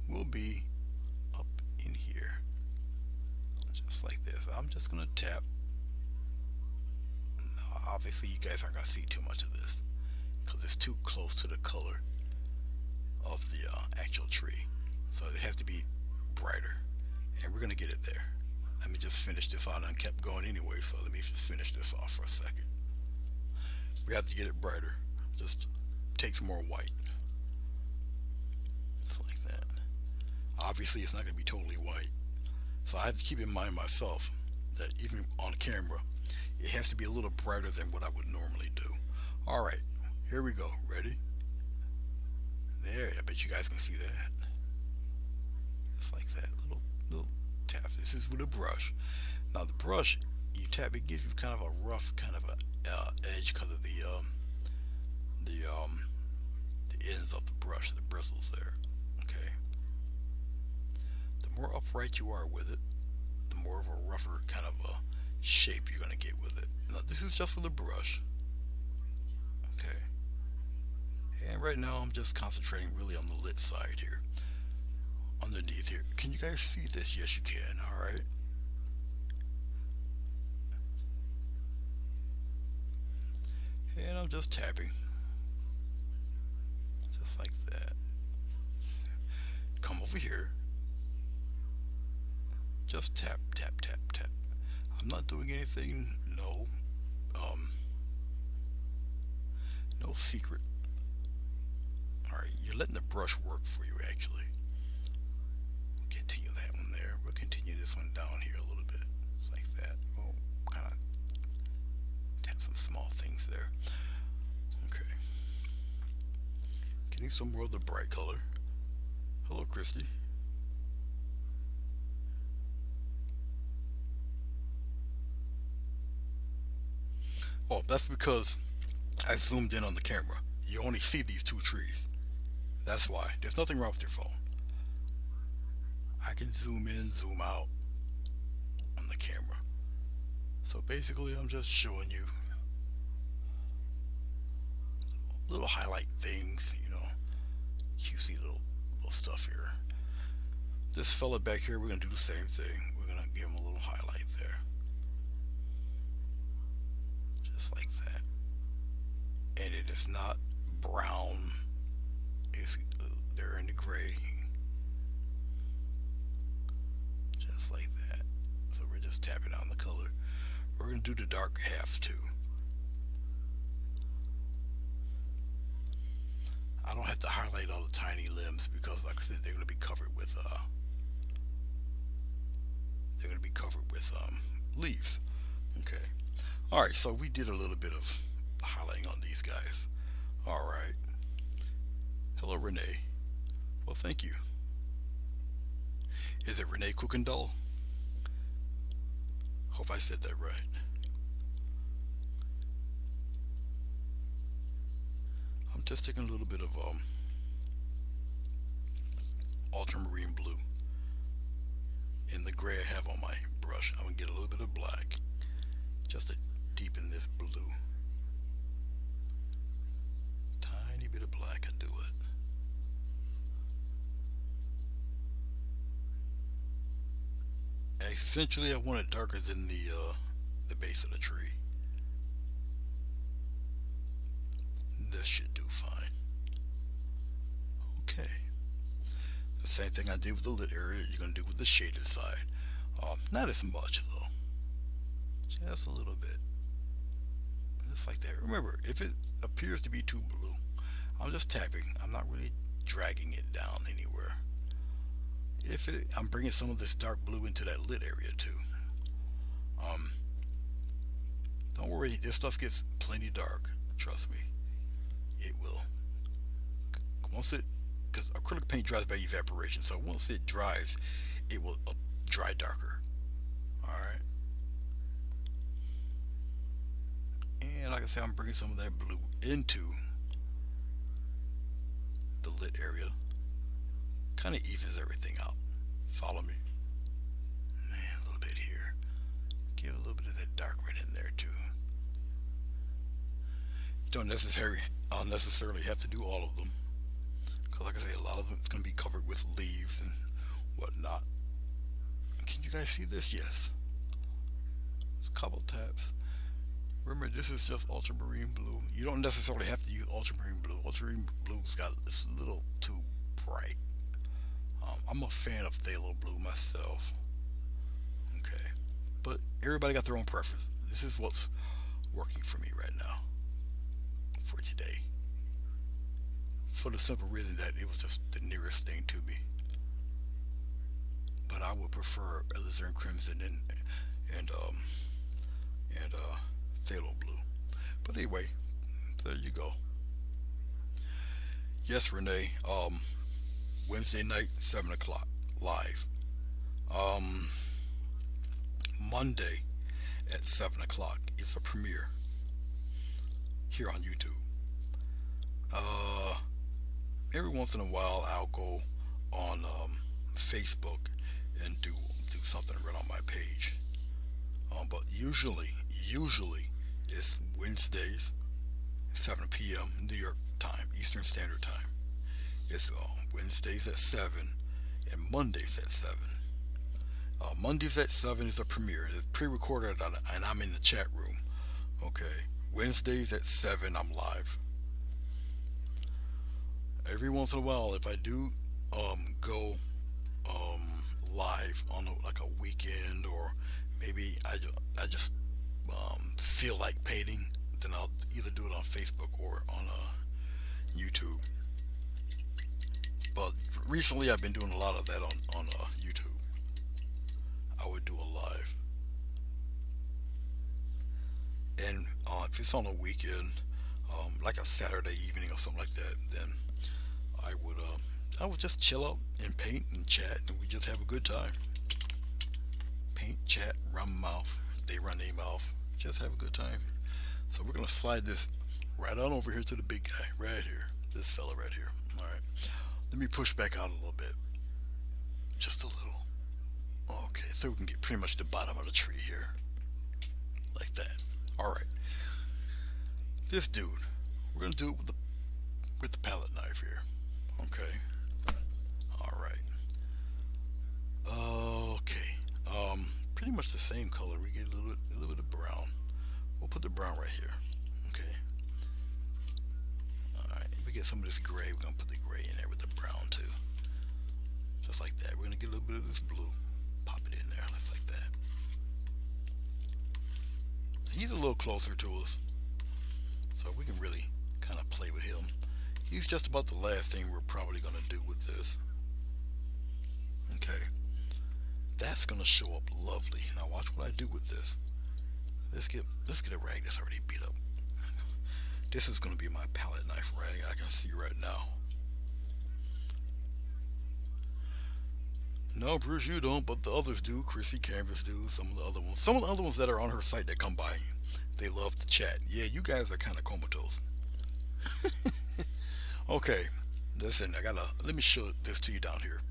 will be up in here, just like this. I'm just gonna tap. Now, obviously, you guys aren't gonna see too much of this because it's too close to the color of the actual tree. So it has to be brighter, and we're gonna get it there. Let me just finish this on. I kept going anyway, so let me just finish this off for a second. We have to get it brighter. Just takes more white. Just like that. Obviously, it's not going to be totally white. So I have to keep in mind myself that even on camera, it has to be a little brighter than what I would normally do. All right, here we go. Ready? There, I bet you guys can see that. Just like that. Little tap. This is with a brush. Now the brush, you tap, it gives you kind of a rough kind of a edge because of the um, the ends of the brush, the bristles there. Okay. The more upright you are with it, the more of a rougher kind of a shape you're gonna get with it. Now this is just for the brush. Okay. And right now I'm just concentrating really on the lit side here. Underneath here. Can you guys see this? Yes, you can. All right. And I'm just tapping, just like that. Come over here. Just tap, tap, tap, tap. I'm not doing anything. No, um, no secret. All right, you're letting the brush work for you actually. Continue that one there. We'll continue this one down here a little bit, just like that. We'll kind of tap some small things there. Okay. Getting some more of the bright color. Hello, Christy. Oh, that's because I zoomed in on the camera. You only see these two trees. That's why. There's nothing wrong with your phone. I can zoom in, zoom out on the camera. So basically, I'm just showing you little highlight things, cutesy little stuff here. This fella back here, we're gonna do the same thing. We're gonna give him a little highlight there, just like that. And it is not brown; it's they're in the gray, just like that. So we're just tapping on the color. We're gonna do the dark half too. I don't have to highlight all the tiny limbs because, like I said, they're gonna be covered with leaves. Okay. All right. So we did a little bit of highlighting on these guys. All right. Hello, Renee. Well, thank you. Is it Renee Kuykendall? Hope I said that right. I'm just taking a little bit of ultramarine blue in the gray I have on my brush. I'm gonna get a little bit of black just to deepen this blue. Tiny bit of black, I do it. And essentially, I want it darker than the base of the tree. This should do fine. Okay. The same thing I did with the lit area, you're gonna do with the shaded side. Not as much though. Just a little bit. Just like that. Remember, if it appears to be too blue, I'm just tapping. I'm not really dragging it down anywhere. I'm bringing some of this dark blue into that lit area too. Um, don't worry, this stuff gets plenty dark. Trust me, it will. Once it, because acrylic paint dries by evaporation, so once it dries, it will dry darker. All right. And like I said, I'm bringing some of that blue into the lit area. Kind of evens everything out. Follow me? Man, a little bit here. Give a little bit of that dark red in there too. You don't necessarily have to do all of them. Because like I say, a lot of them it's going to be covered with leaves and whatnot. Can you guys see this? Yes. It's a couple taps. Remember, this is just ultramarine blue. You don't necessarily have to use ultramarine blue. Ultramarine blue's got it's a little too bright. I'm a fan of phthalo blue myself. Okay, but everybody got their own preference. This is what's working for me right now for today. For the simple reason that it was just the nearest thing to me. But I would prefer alizarin crimson and phthalo blue. But anyway, there you go. Yes, Renee. Wednesday night, 7 o'clock, live. Um, Monday at 7 o'clock, it's a premiere here on YouTube. Uh, every once in a while, I'll go on Facebook and do something right on my page. But usually it's Wednesdays, 7 p.m. New York time, Eastern Standard Time. It's Wednesdays at 7 and Mondays at 7. Mondays at 7 is a premiere. It's pre-recorded and I'm in the chat room. Okay. Wednesdays at 7, I'm live. Every once in a while, if I do go live on like a weekend, or maybe I just feel like painting, then I'll either do it on Facebook or on YouTube. But recently, I've been doing a lot of that on YouTube. I would do a live, and if it's on a weekend, like a Saturday evening or something like that, then I would I would just chill out and paint and chat, and we just have a good time. Paint, chat, run my mouth. They run their mouth. Just have a good time. So we're gonna slide this right on over here to the big guy, right here. This fella right here. All right. Let me push back out a little bit. Just a little. Okay, so we can get pretty much the bottom of the tree here. like that. All right, this dude, we're gonna do it with the palette knife here. Okay. All right. Okay. Pretty much the same color. We get a little bit of brown. We'll put the brown right here. Okay. All right. We get some of this gray. We're gonna put the gray in there with the brown too. Just like that. We're gonna get a little bit of this blue. Pop it in there, just like that. He's a little closer to us, so we can really kind of play with him. He's just about the last thing we're probably gonna do with this. Okay. That's gonna show up lovely. Now watch what I do with this. Let's get a rag that's already beat up. This is gonna be my palette knife rag. I can see right now. No, Bruce, you don't, but the others do. Chrissy Canvas do. Some of the other ones that are on her site that come by, they love to chat. Yeah, you guys are kind of comatose. Okay, listen. Let me show this to you down here.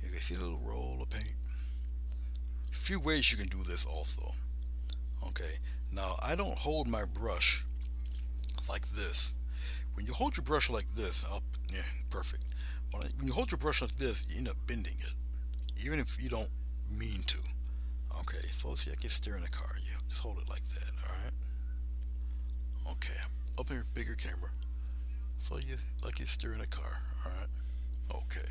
You can see the little roll of paint. A few ways you can do this also. Okay, now I don't hold my brush like this. When you hold your brush like this, up, yeah, perfect. When you hold your brush like this, you end up bending it, even if you don't mean to. Okay, so let's see, I can steer in the car. Yeah, just hold it like that. All right. Okay, up in your bigger camera, so you like you're steering a car. All right. Okay,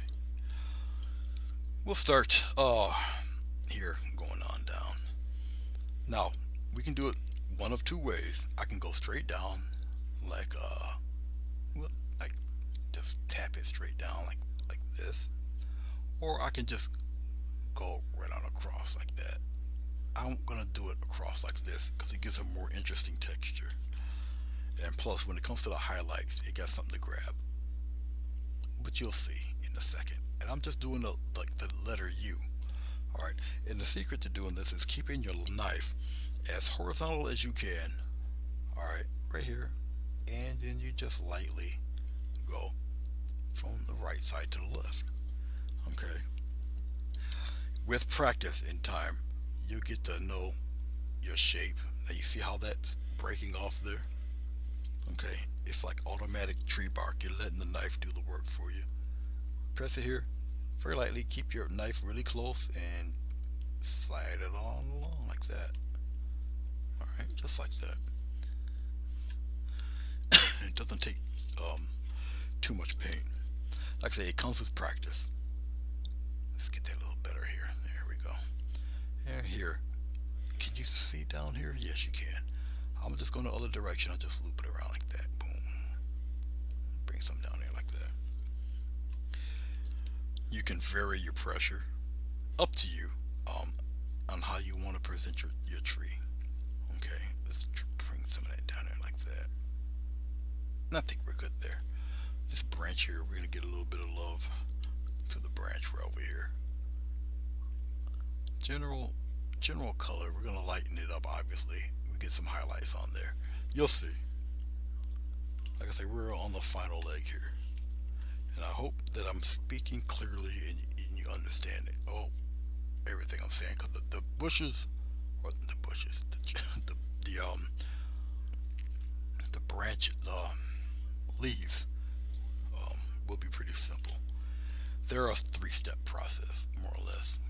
we'll start here going on down. Now we can do it one of two ways. I can go straight down, like well, like just tap it straight down like this, or I can just go right on across like that. I'm gonna do it across like this because it gives a more interesting texture. And plus, when it comes to the highlights, it got something to grab. But you'll see in a second. And I'm just doing the letter U. All right. And the secret to doing this is keeping your knife as horizontal as you can. All right, right here, and then you just lightly go from the right side to the left. Okay. With practice in time, you get to know your shape. Now you see how that's breaking off there? Okay, it's like automatic tree bark. You're letting the knife do the work for you. Press it here very lightly. Keep your knife really close and slide it on along like that. All right, just like that. It doesn't take too much paint. Like I say, it comes with practice. Let's get that a little better here. There we go. And here, can you see down here? Yes, you can. I'm just going the other direction. I'll just loop it around like that. Boom. Bring some down here like that. You can vary your pressure. Up to you on how you want to present your tree. Okay, let's bring some of that down there like that. And I think we're good there. This branch here, we're going to get a little bit of love to the branch right over here. General color, we're going to lighten it up, obviously. We get some highlights on there. You'll see. Like I say, we're on the final leg here. And I hope that I'm speaking clearly and you understand it. Oh, everything I'm saying. Because the bushes, or the bushes, the branch, the leaves will be pretty simple. They're a three-step process, more or less.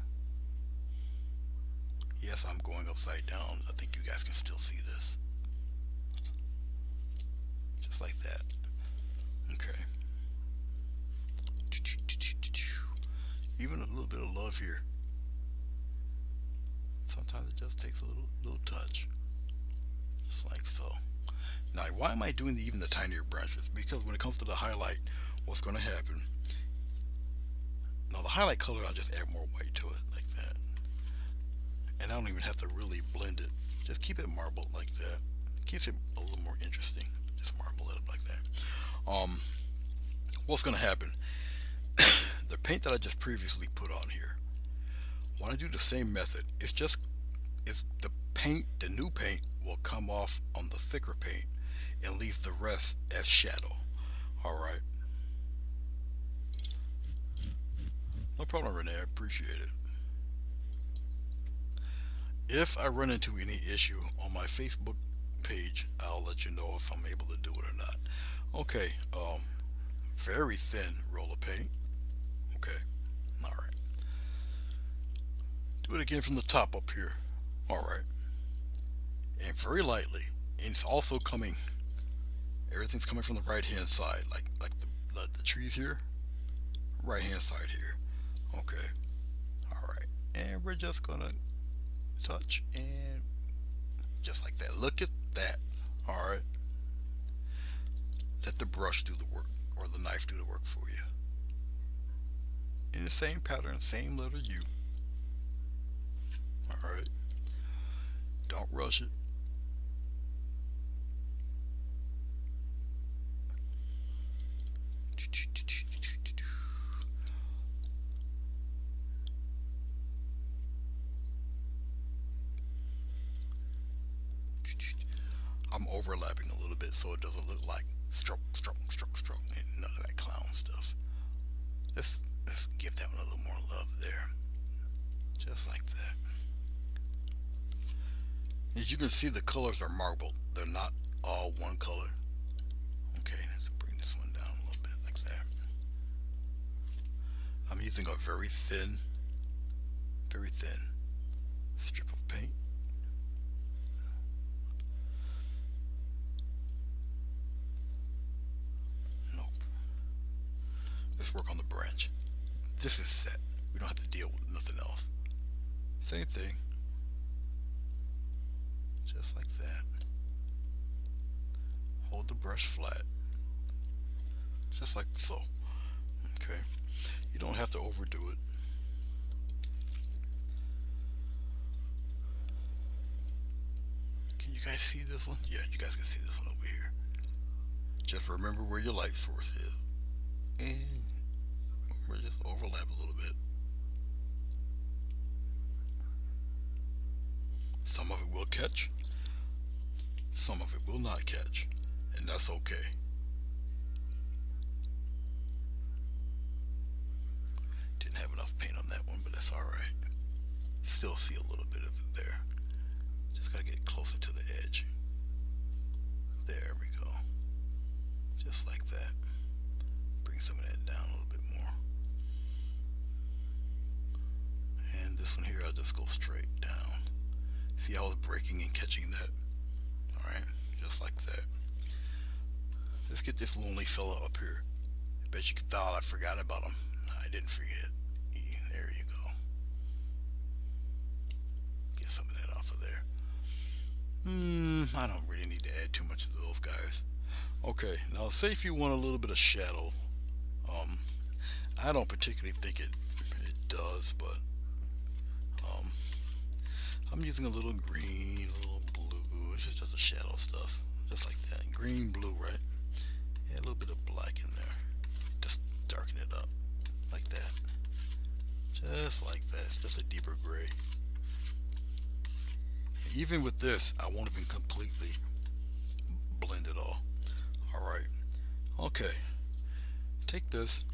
Yes, I'm going upside down. I think you guys can still see this. Just like that. Okay. Even a little bit of love here. Sometimes it just takes a little touch. Just like so. Now, why am I doing even the tinier branches? Because when it comes to the highlight, what's going to happen? Now, the highlight color, I'll just add more white to it, like that. And I don't even have to really blend it. Just keep it marbled like that. Keeps it a little more interesting. Just marble it up like that. What's going to happen? The paint that I just previously put on here, when I do the same method, it's the paint, the new paint will come off on the thicker paint and leave the rest as shadow. All right. No problem, Renee. I appreciate it. If I run into any issue on my Facebook page, I'll let you know if I'm able to do it or not. Okay, very thin roll of paint. Okay, all right. Do it again from the top up here. All right, and very lightly. And it's also coming. Everything's coming from the right hand side, like the trees here. Right hand side here. Okay. All right, and we're just gonna touch and just like that. Look at that. All right. Let the brush do the work or the knife do the work for you. In the same pattern, same letter U. All right. Don't rush it. I'm overlapping a little bit so it doesn't look like stroke, stroke, stroke, stroke, and none of that clown stuff. Let's give that one a little more love there. Just like that. As you can see, the colors are marbled. They're not all one color. Okay, let's bring this one down a little bit like that. I'm using a very thin strip of paint. Nope. Let's work on the branch. This is set. We don't have to deal with nothing else. Same thing. Just like that. Hold the brush flat. Just like so. Okay. You don't have to overdo it. Can you guys see this one? Yeah, you guys can see this one over here. Just remember where your light source is. And we'll just overlap a little bit. Some of it will catch. Some of it will not catch. And that's okay. Didn't have enough paint on that one, but that's alright. Still see a little bit of it there. Just gotta get closer to the edge. There we go. Just like that. Bring some of that down a little bit more. And this one here, I'll just go straight down. See how I was breaking and catching that? Alright, just like that. Let's get this lonely fella up here. I bet you thought I forgot about him. I didn't forget. There you go. Get some of that off of there. I don't really need to add too much of those guys. Okay, now say if you want a little bit of shadow. I don't particularly think it does, but I'm using a little green, a little blue. It's just a shadow stuff, just like that. Green, blue, right? Yeah, a little bit of black in there. Just darken it up like that. Just like that. It's just a deeper gray. Even with this, I won't even completely blend it all. All right. Okay. Take this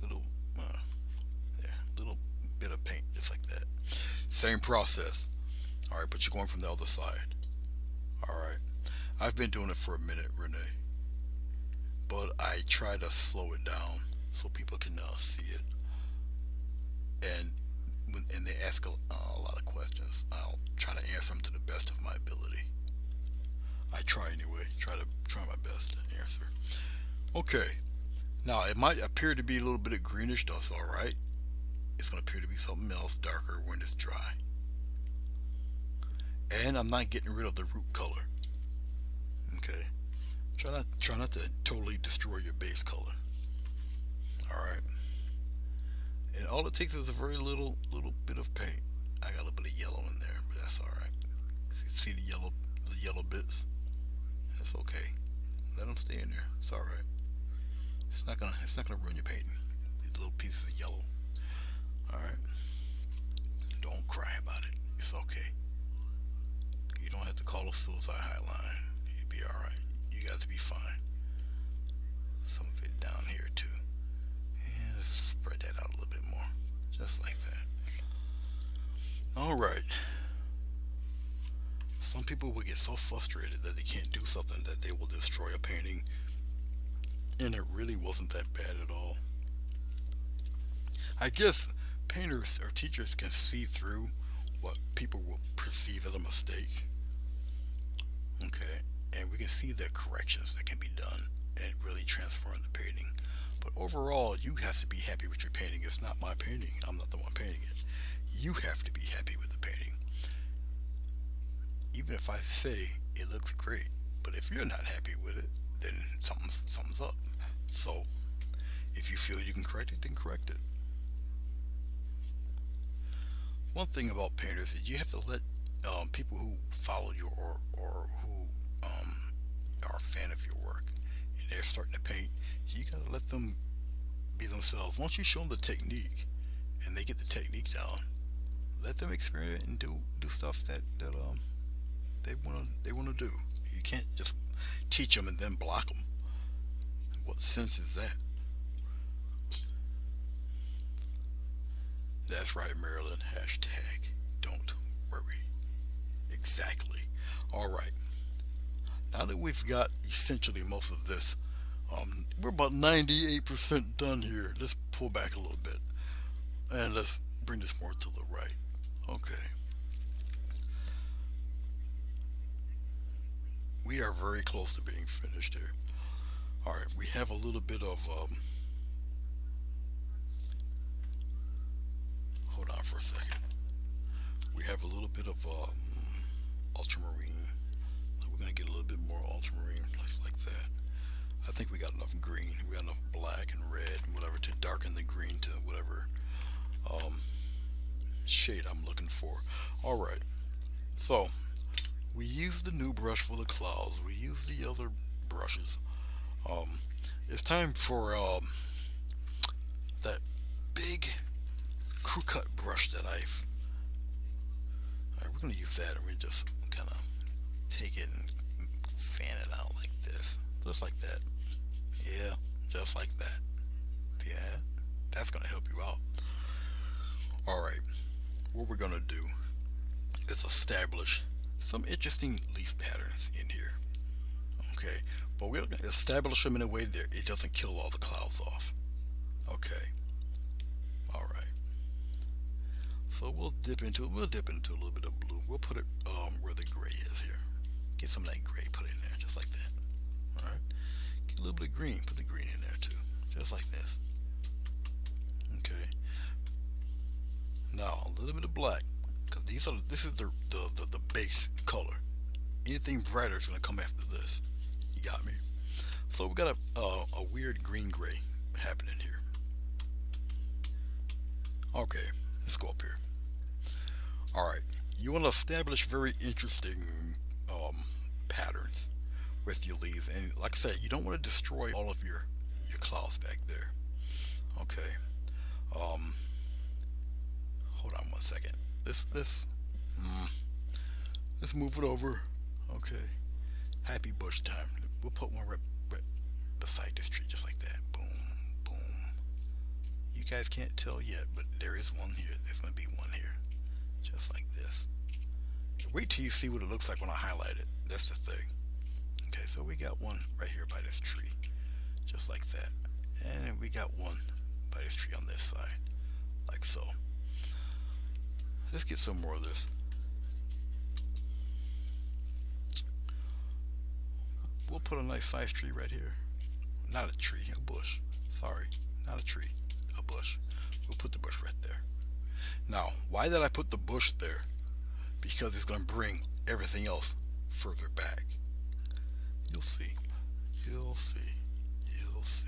little, yeah, little bit of paint, just like that. Same process. All right, but you're going from the other side. All right. I've been doing it for a minute, Renee, but I try to slow it down so people can see it. And when they ask a lot of questions, I'll try to answer them to the best of my ability. I try anyway. Try my best to answer. Okay. Now it might appear to be a little bit of greenish. That's all right. It's going to appear to be something else darker when it's dry. And I'm not getting rid of the root color. Okay. Try not to totally destroy your base color. All right. And all it takes is a very little bit of paint. I got a little bit of yellow in there, but that's all right. See the yellow bits? That's okay. Let them stay in there. It's all right. It's not gonna ruin your painting. These little pieces of yellow. All right. Don't cry about it. It's okay. You don't have to call a suicide hotline. You'll be all right. You guys will be fine. Some of it down here too. And let's spread that out a little bit more, just like that. All right. people will get so frustrated that they can't do something that they will destroy a painting, and it really wasn't that bad at all. I guess painters or teachers can see through what people will perceive as a mistake. Okay, and we can see the corrections that can be done and really transform the painting. But overall, you have to be happy with your painting. It's not my painting. I'm not the one painting it. You have to be happy with the painting. Even if I say it looks great, but if you're not happy with it, then something's up. So if you feel you can correct it, then correct it. One thing about painters is you have to let people who follow you or who are a fan of your work and they're starting to paint, you gotta let them be themselves. Once you show them the technique and they get the technique down, let them experiment and do stuff that they wanna do. You can't just teach them and then block them. What sense is that? That's right, Marilyn. Hashtag don't worry. Exactly. All right. Now that we've got essentially most of this, we're about 98% done here. Let's pull back a little bit and let's bring this more to the right. Okay. We are very close to being finished here. All right. We have a little bit of. Hold on for a second. We have a little bit of ultramarine. So we're gonna get a little bit more ultramarine, like that. I think we got enough green. We got enough black and red and whatever to darken the green to whatever um, shade I'm looking for. All right. So we use the new brush for the clouds. We use the other brushes. Um, it's time for that big crew cut brush that I've. All right, we're gonna use that, and we just kind of take it and fan it out like this, just like that. Yeah, just like that. Yeah, that's gonna help you out. All right, what we're gonna do is establish some interesting leaf patterns in here. Okay, but we're gonna establish them in a way that it doesn't kill all the clouds off. Okay. All right. So we'll dip into a little bit of blue. We'll put it where the gray is here. Get some of that gray, put it in there, just like that. All right. Get a little bit of green, put the green in there too, just like this. Okay. Now a little bit of black, because this is the base color. Anything brighter is gonna come after this. You got me. So we got a weird green gray happening here. Okay, let's go up here. All right, you want to establish very interesting patterns with your leaves, and like I said, you don't want to destroy all of your clouds back there. Okay. Um, hold on one second. Mm, let's move it over. Okay. Happy bush time. We'll put one right beside this tree, just like that. Boom, boom. You guys can't tell yet, but there is one here. There's gonna be one here, just like this. Wait till you see what it looks like when I highlight it. That's the thing. Okay, so we got one right here by this tree, just like that. And we got one by this tree on this side, like so. Let's get some more of this. We'll put a nice size tree right here. Not a tree, a bush. Sorry, not a tree, a bush. We'll put the bush right there. Now, why did I put the bush there? Because it's going to bring everything else further back. You'll see. You'll see. You'll see.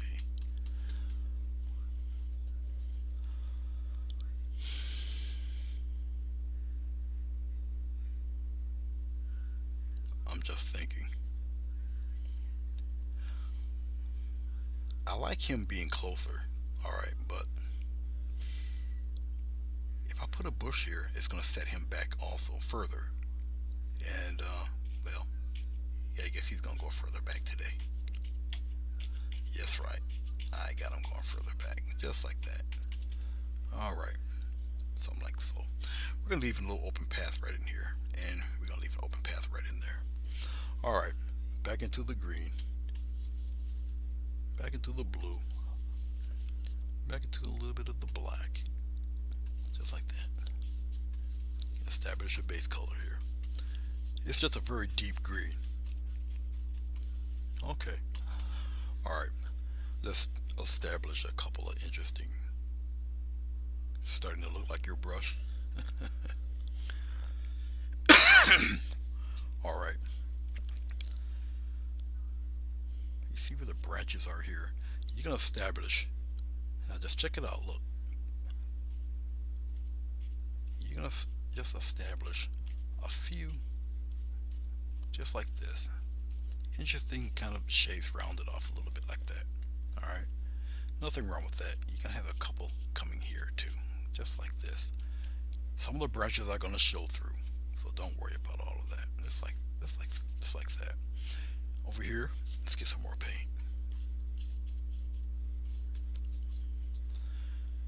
I'm just thinking. I like him being closer. Alright, but if I put a bush here, it's going to set him back also further. And, well, yeah, I guess he's going to go further back today. Yes, right. I got him going further back, just like that. Alright. something like so. We're gonna leave a little open path right in here, and we're gonna leave an open path right in there. All right, back into the green, back into the blue, back into a little bit of the black, just like that. Establish a base color here. It's just a very deep green. Okay. All right. Let's establish a couple of interesting. Starting to look like your brush. All right. You see where the branches are here? You're gonna establish. Now just check it out. Look. You're gonna just establish a few, just like this. Interesting kind of shapes rounded off a little bit like that. All right. Nothing wrong with that. You can have a couple coming here too, just like this. Some of the branches are gonna show through, so don't worry about all of that. Just like that. Over here, let's get some more paint.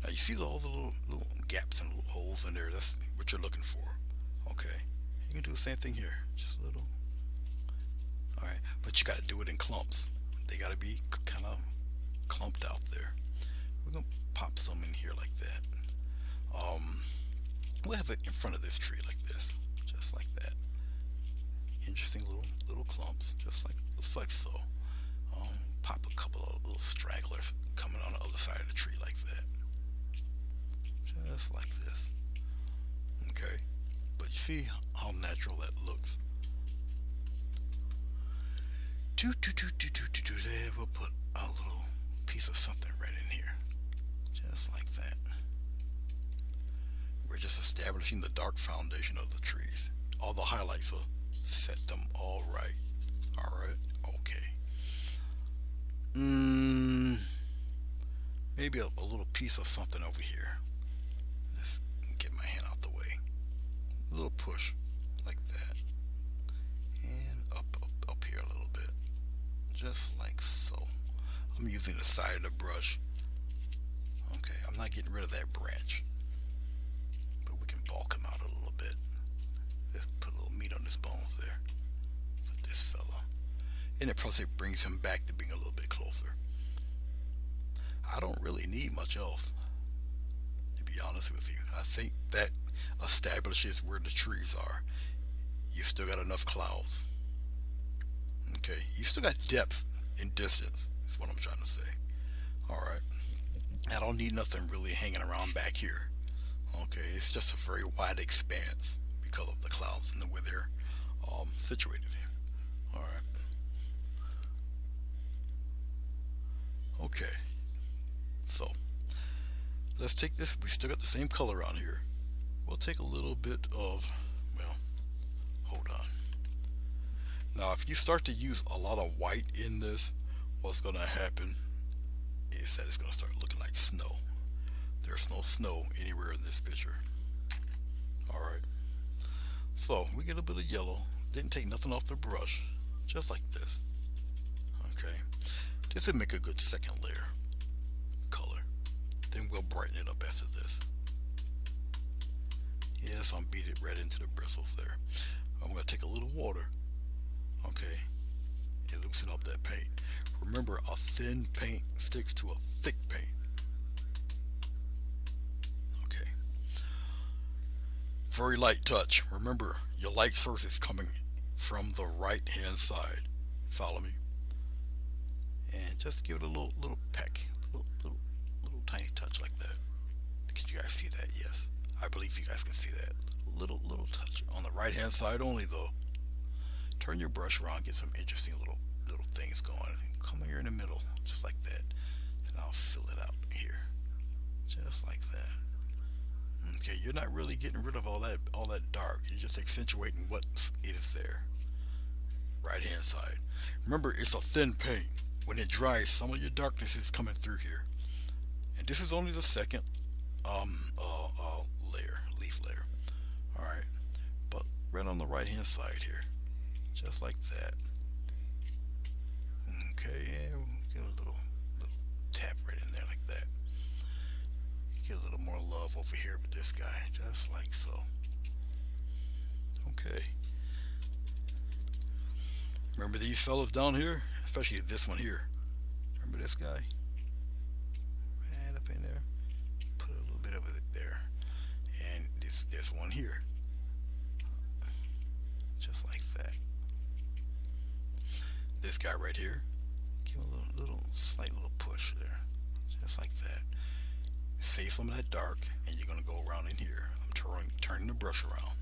Now you see all the little gaps and little holes in there. That's what you're looking for. Okay. You can do the same thing here. Just a little. All right, but you got to do it in clumps. They got to be kind of clumped out there. We're gonna pop some in here like that. We'll have it in front of this tree like this, just like that. Interesting little clumps, just like so. Pop a couple of little stragglers coming on the other side of the tree like that, just like this. Okay, but you see how natural that looks. There, we'll put a little piece of something right in here, just like that. We're just establishing the dark foundation of the trees. All the highlights will set them all right. All right, okay. Maybe a little piece of something over here. Let's get my hand out the way. A little push like that, and up here a little bit, just like so. I'm using the side of the brush. Okay, I'm not getting rid of that branch, but we can bulk him out a little bit. Let's put a little meat on his bones there for this fella, and it probably brings him back to being a little bit closer. I don't really need much else, to be honest with you. I think that establishes where the trees are. You still got enough clouds. Okay, you still got depth and distance. That's what I'm trying to say. All right. I don't need nothing really hanging around back here. Okay, it's just a very wide expanse because of the clouds and the way they're situated here. All right. Okay. So let's take this. We still got the same color on here. We'll take a little bit of, well, hold on. Now, if you start to use a lot of white in this, what's going to happen is that it's going to start looking like snow. There's no snow anywhere in this picture. All right. So we get a bit of yellow. Didn't take nothing off the brush. Just like this. Okay. This would make a good second layer color. Then we'll brighten it up after this. Yes, I'm beat it right into the bristles there. I'm going to take a little water. Okay. And loosen up that paint. Remember, a thin paint sticks to a thick paint. Okay. Very light touch. Remember, your light source is coming from the right hand side. Follow me. And just give it a little peck. Little tiny touch like that. Can you guys see that? Yes. I believe you guys can see that. Little touch. On the right hand side only though. Turn your brush around, get some interesting little things going. Come here in the middle, just like that. And I'll fill it out here. Just like that. Okay, you're not really getting rid of all that dark. You're just accentuating what is there. Right hand side. Remember, it's a thin paint. When it dries, some of your darkness is coming through here. And this is only the second leaf layer. Alright. But right on the right hand side here. Just like that. Okay, and we'll get a little tap right in there like that. Get a little more love over here with this guy, just like so. Okay. Remember these fellas down here? Especially this one here. Remember this guy? Right up in there. Put a little bit of it there. And this one here. Just like that. This guy right here. Give him a little slight little push there. Just like that. Save some of that dark, and you're going to go around in here. I'm turning the brush around.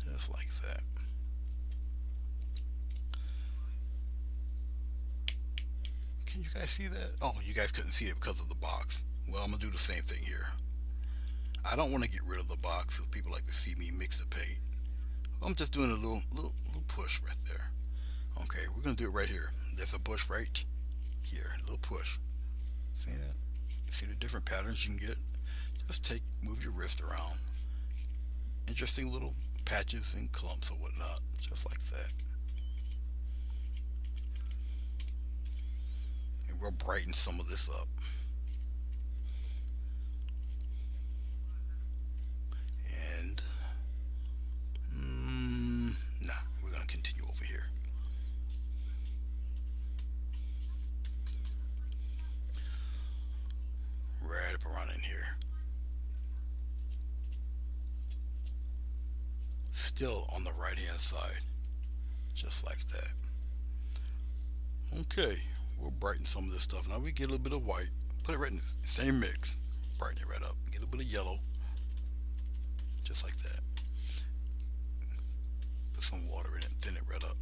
Just like that. Can you guys see that? Oh, you guys couldn't see it because of the box. Well, I'm going to do the same thing here. I don't want to get rid of the box because people like to see me mix the paint. I'm just doing a little push right there. Okay, we're going to do it right here. There's a bush right here. A little push. See that? See the different patterns you can get? Just move your wrist around. Interesting little patches and clumps or whatnot. Just like that. And we'll brighten some of this up. And nah, we're going to continue over here. Right up around in here. Still on the right hand side. Just like that. Okay, we'll brighten some of this stuff. Now we get a little bit of white. Put it right in the same mix. Brighten it right up. Get a little bit of yellow. Just like that. Put some water in it. Thin it right up.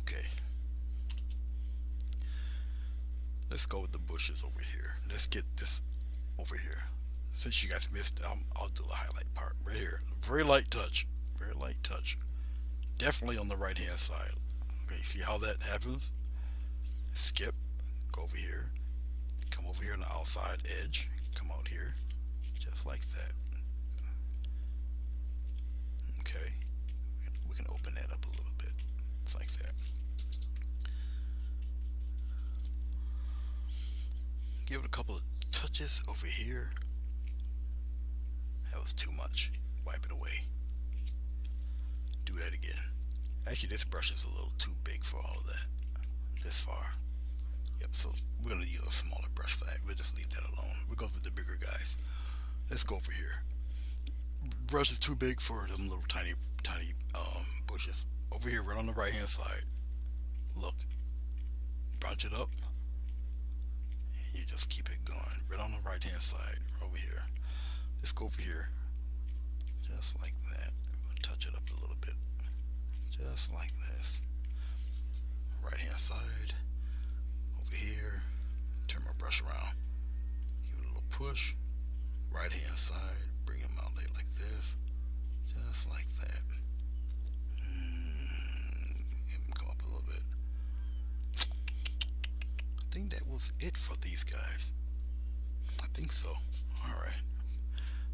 Okay. Let's go with the bushes over here. Let's get this over here. Since you guys missed, I'll do the highlight part right here. Very light touch. Very light touch. Definitely on the right hand side. Okay, see how that happens? Skip. Go over here. Come over here on the outside edge. Come out here. Just like that. Okay, we can open that up a little bit. It's like that. Give it a couple of touches over here. That was too much. Wipe it away. Do that again. Actually, this brush is a little too big for all of that. This far. Yep, so we're going to use a smaller brush for that. We'll just leave that alone. We'll go with the bigger guys. Let's go over here. Brush is too big for them little tiny bushes. Over here, right on the right hand side. Look. Bunch it up. And you just keep it going. Right on the right hand side. Right over here. Let's go over here. Just like that. We'll touch it up a little bit. Just like this. Right hand side. Over here. Turn my brush around. Give it a little push. Right hand side. Bring them out there like this. Just like that. Get them come up a little bit. I think that was it for these guys. I think so. Alright.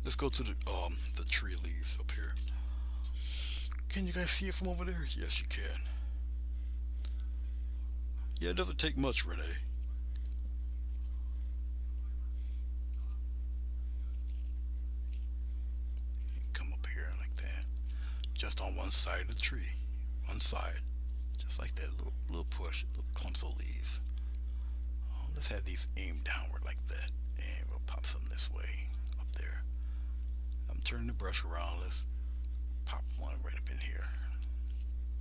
Let's go to the tree leaves up here. Can you guys see it from over there? Yes, you can. Yeah, it doesn't take much, Renee. Come up here like that. Just on one side of the tree. One side. Just like that. Little push. Little clumps of leaves. Let's have these aimed downward like that. And we'll pop some this way. Up there. I'm turning the brush around. Let's pop one right up in here.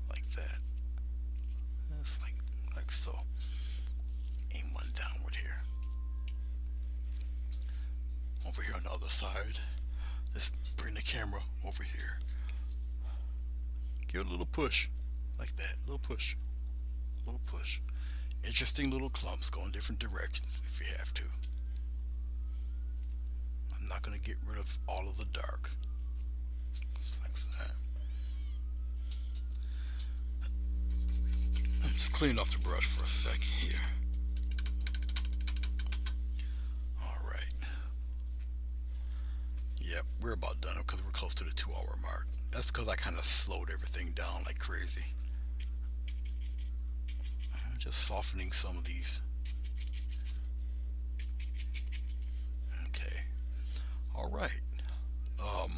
Like that. That's like so. Aim one downward here. Over here on the other side. Let's bring the camera over here. Give it a little push. Like that. Little push. Little push. Interesting little clumps going different directions if you have to. I'm not going to get rid of all of the dark. Just like that. Just clean off the brush for a second here. Alright. Yeah, we're about done because we're close to the 2 hour mark. That's because I kind of slowed everything down like crazy. I'm just softening some of these. Okay. All right. Um,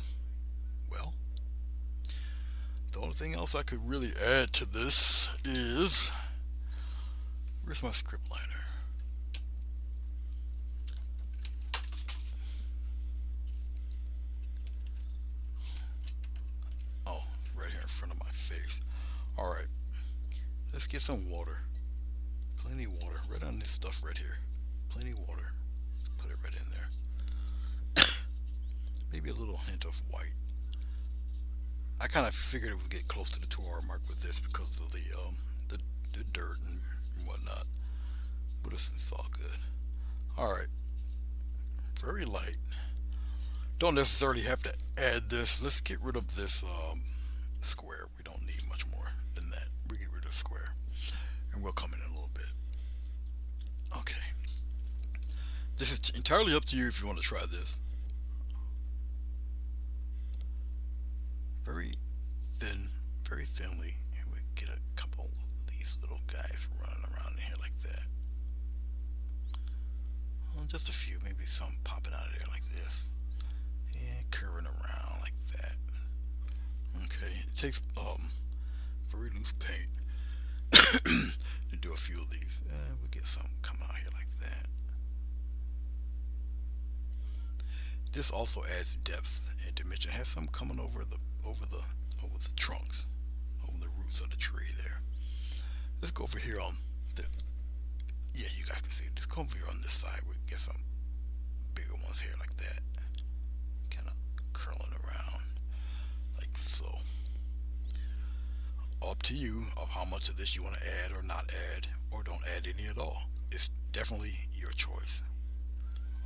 well, the only thing else I could really add to this is, where's my script liner? Oh, right here in front of my face. All right. Let's get some water. Plenty of water. Right on this stuff right here. Plenty of water. Let's put it right in there. Maybe a little hint of white. I kind of figured it would get close to the 2 hour mark with this because of the dirt and whatnot. But it's all good. All right. Very light. Don't necessarily have to add this. Let's get rid of this square. We don't need much more than that. We get rid of the square. And we'll come in a little bit. Okay. This is entirely up to you if you want to try this. Very thin, very thinly. And we get a couple of these little guys running around in here like that. Well, just a few, maybe some popping out of there like this. And curving around like that. Okay, it takes very loose paint to do a few of these. We'll get some coming out here like that. This also adds depth and dimension. Have some coming over the trunks, over the roots of the tree there. Let's go over here on the, yeah, you guys can see it. Just come over here on this side. We get some bigger ones here like that, kind of curling around like so. Up to you of how much of this you want to add or not add, or don't add any at all. It's definitely your choice.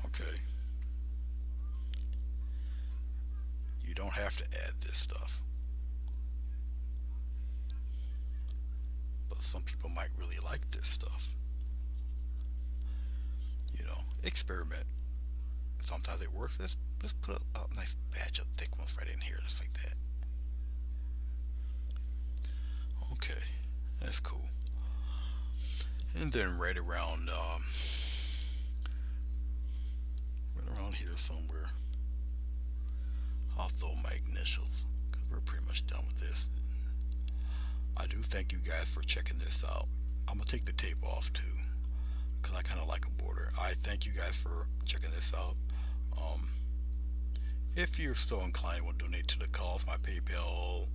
Okay. You don't have to add this stuff. But some people might really like this stuff. Experiment. Sometimes it works. Let's put a nice batch of thick ones right in here, just like that. Okay, that's cool. And then right around here somewhere, I'll throw my initials because we're pretty much done with this. I do thank you guys for checking this out. I'm gonna take the tape off too because I kind of like a border. I thank you guys for checking this out. If you're so inclined and want to donate to the cause, my PayPal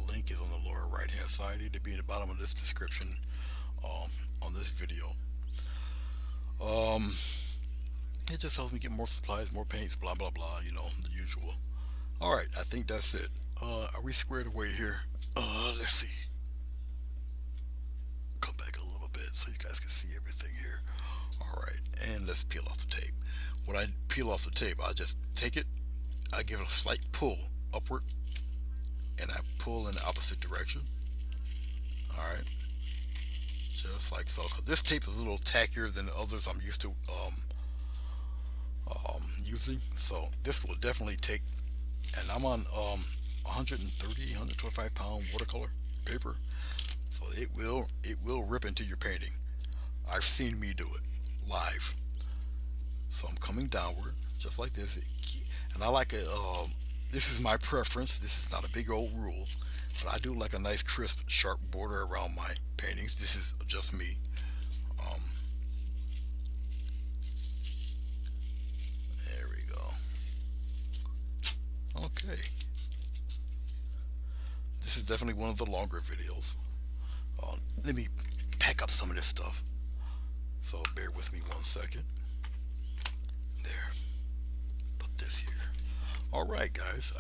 link is on the lower right hand side. It'll be in the bottom of this description on this video. It just helps me get more supplies, more paints, blah blah blah, the usual. Alright, I think that's it. Are we squared away here? Let's see. Come back a little bit so you guys can see everything here. Alright, and let's peel off the tape. When I peel off the tape, I just take it, I give it a slight pull upward, and I pull in the opposite direction. Alright, just like so. 'Cause this tape is a little tackier than the others I'm used to using, so this will definitely take. And I'm on 130, 125 pound watercolor paper, so it will rip into your painting. I've seen me do it live. So I'm coming downward just like this, and I like it. This is my preference. This is not a big old rule, but I do like a nice crisp sharp border around my paintings. This is just me. There we go. Okay, this is definitely one of the longer videos. Let me pack up some of this stuff, so bear with me 1 second. There, put this here. Alright guys,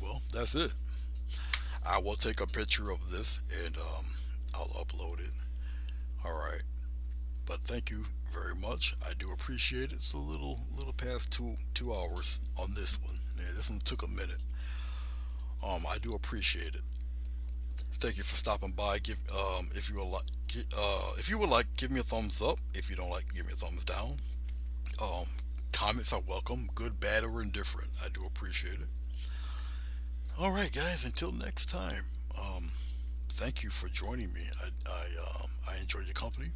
well, that's it. I will take a picture of this and I'll upload it. Alright, but thank you very much. I do appreciate it. It's a little past two hours on this one. Yeah, this one took a minute. I do appreciate it. Thank you for stopping by. Give if you would like, give me a thumbs up. If you don't like, give me a thumbs down. Comments are welcome, good, bad, or indifferent. I do appreciate it. All right, guys. Until next time. Um, Thank you for joining me. I enjoyed your company.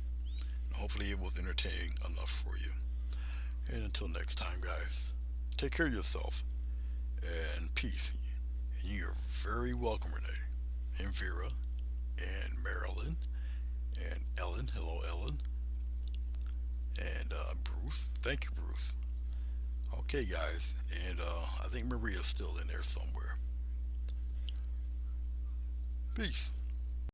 Hopefully, it was entertaining enough for you. And until next time, guys, take care of yourself and peace. And you're very welcome, Renee, and Vera, and Marilyn, and Ellen. Hello, Ellen. And Bruce. Thank you, Bruce. Okay, guys. And I think Maria's still in there somewhere. Peace.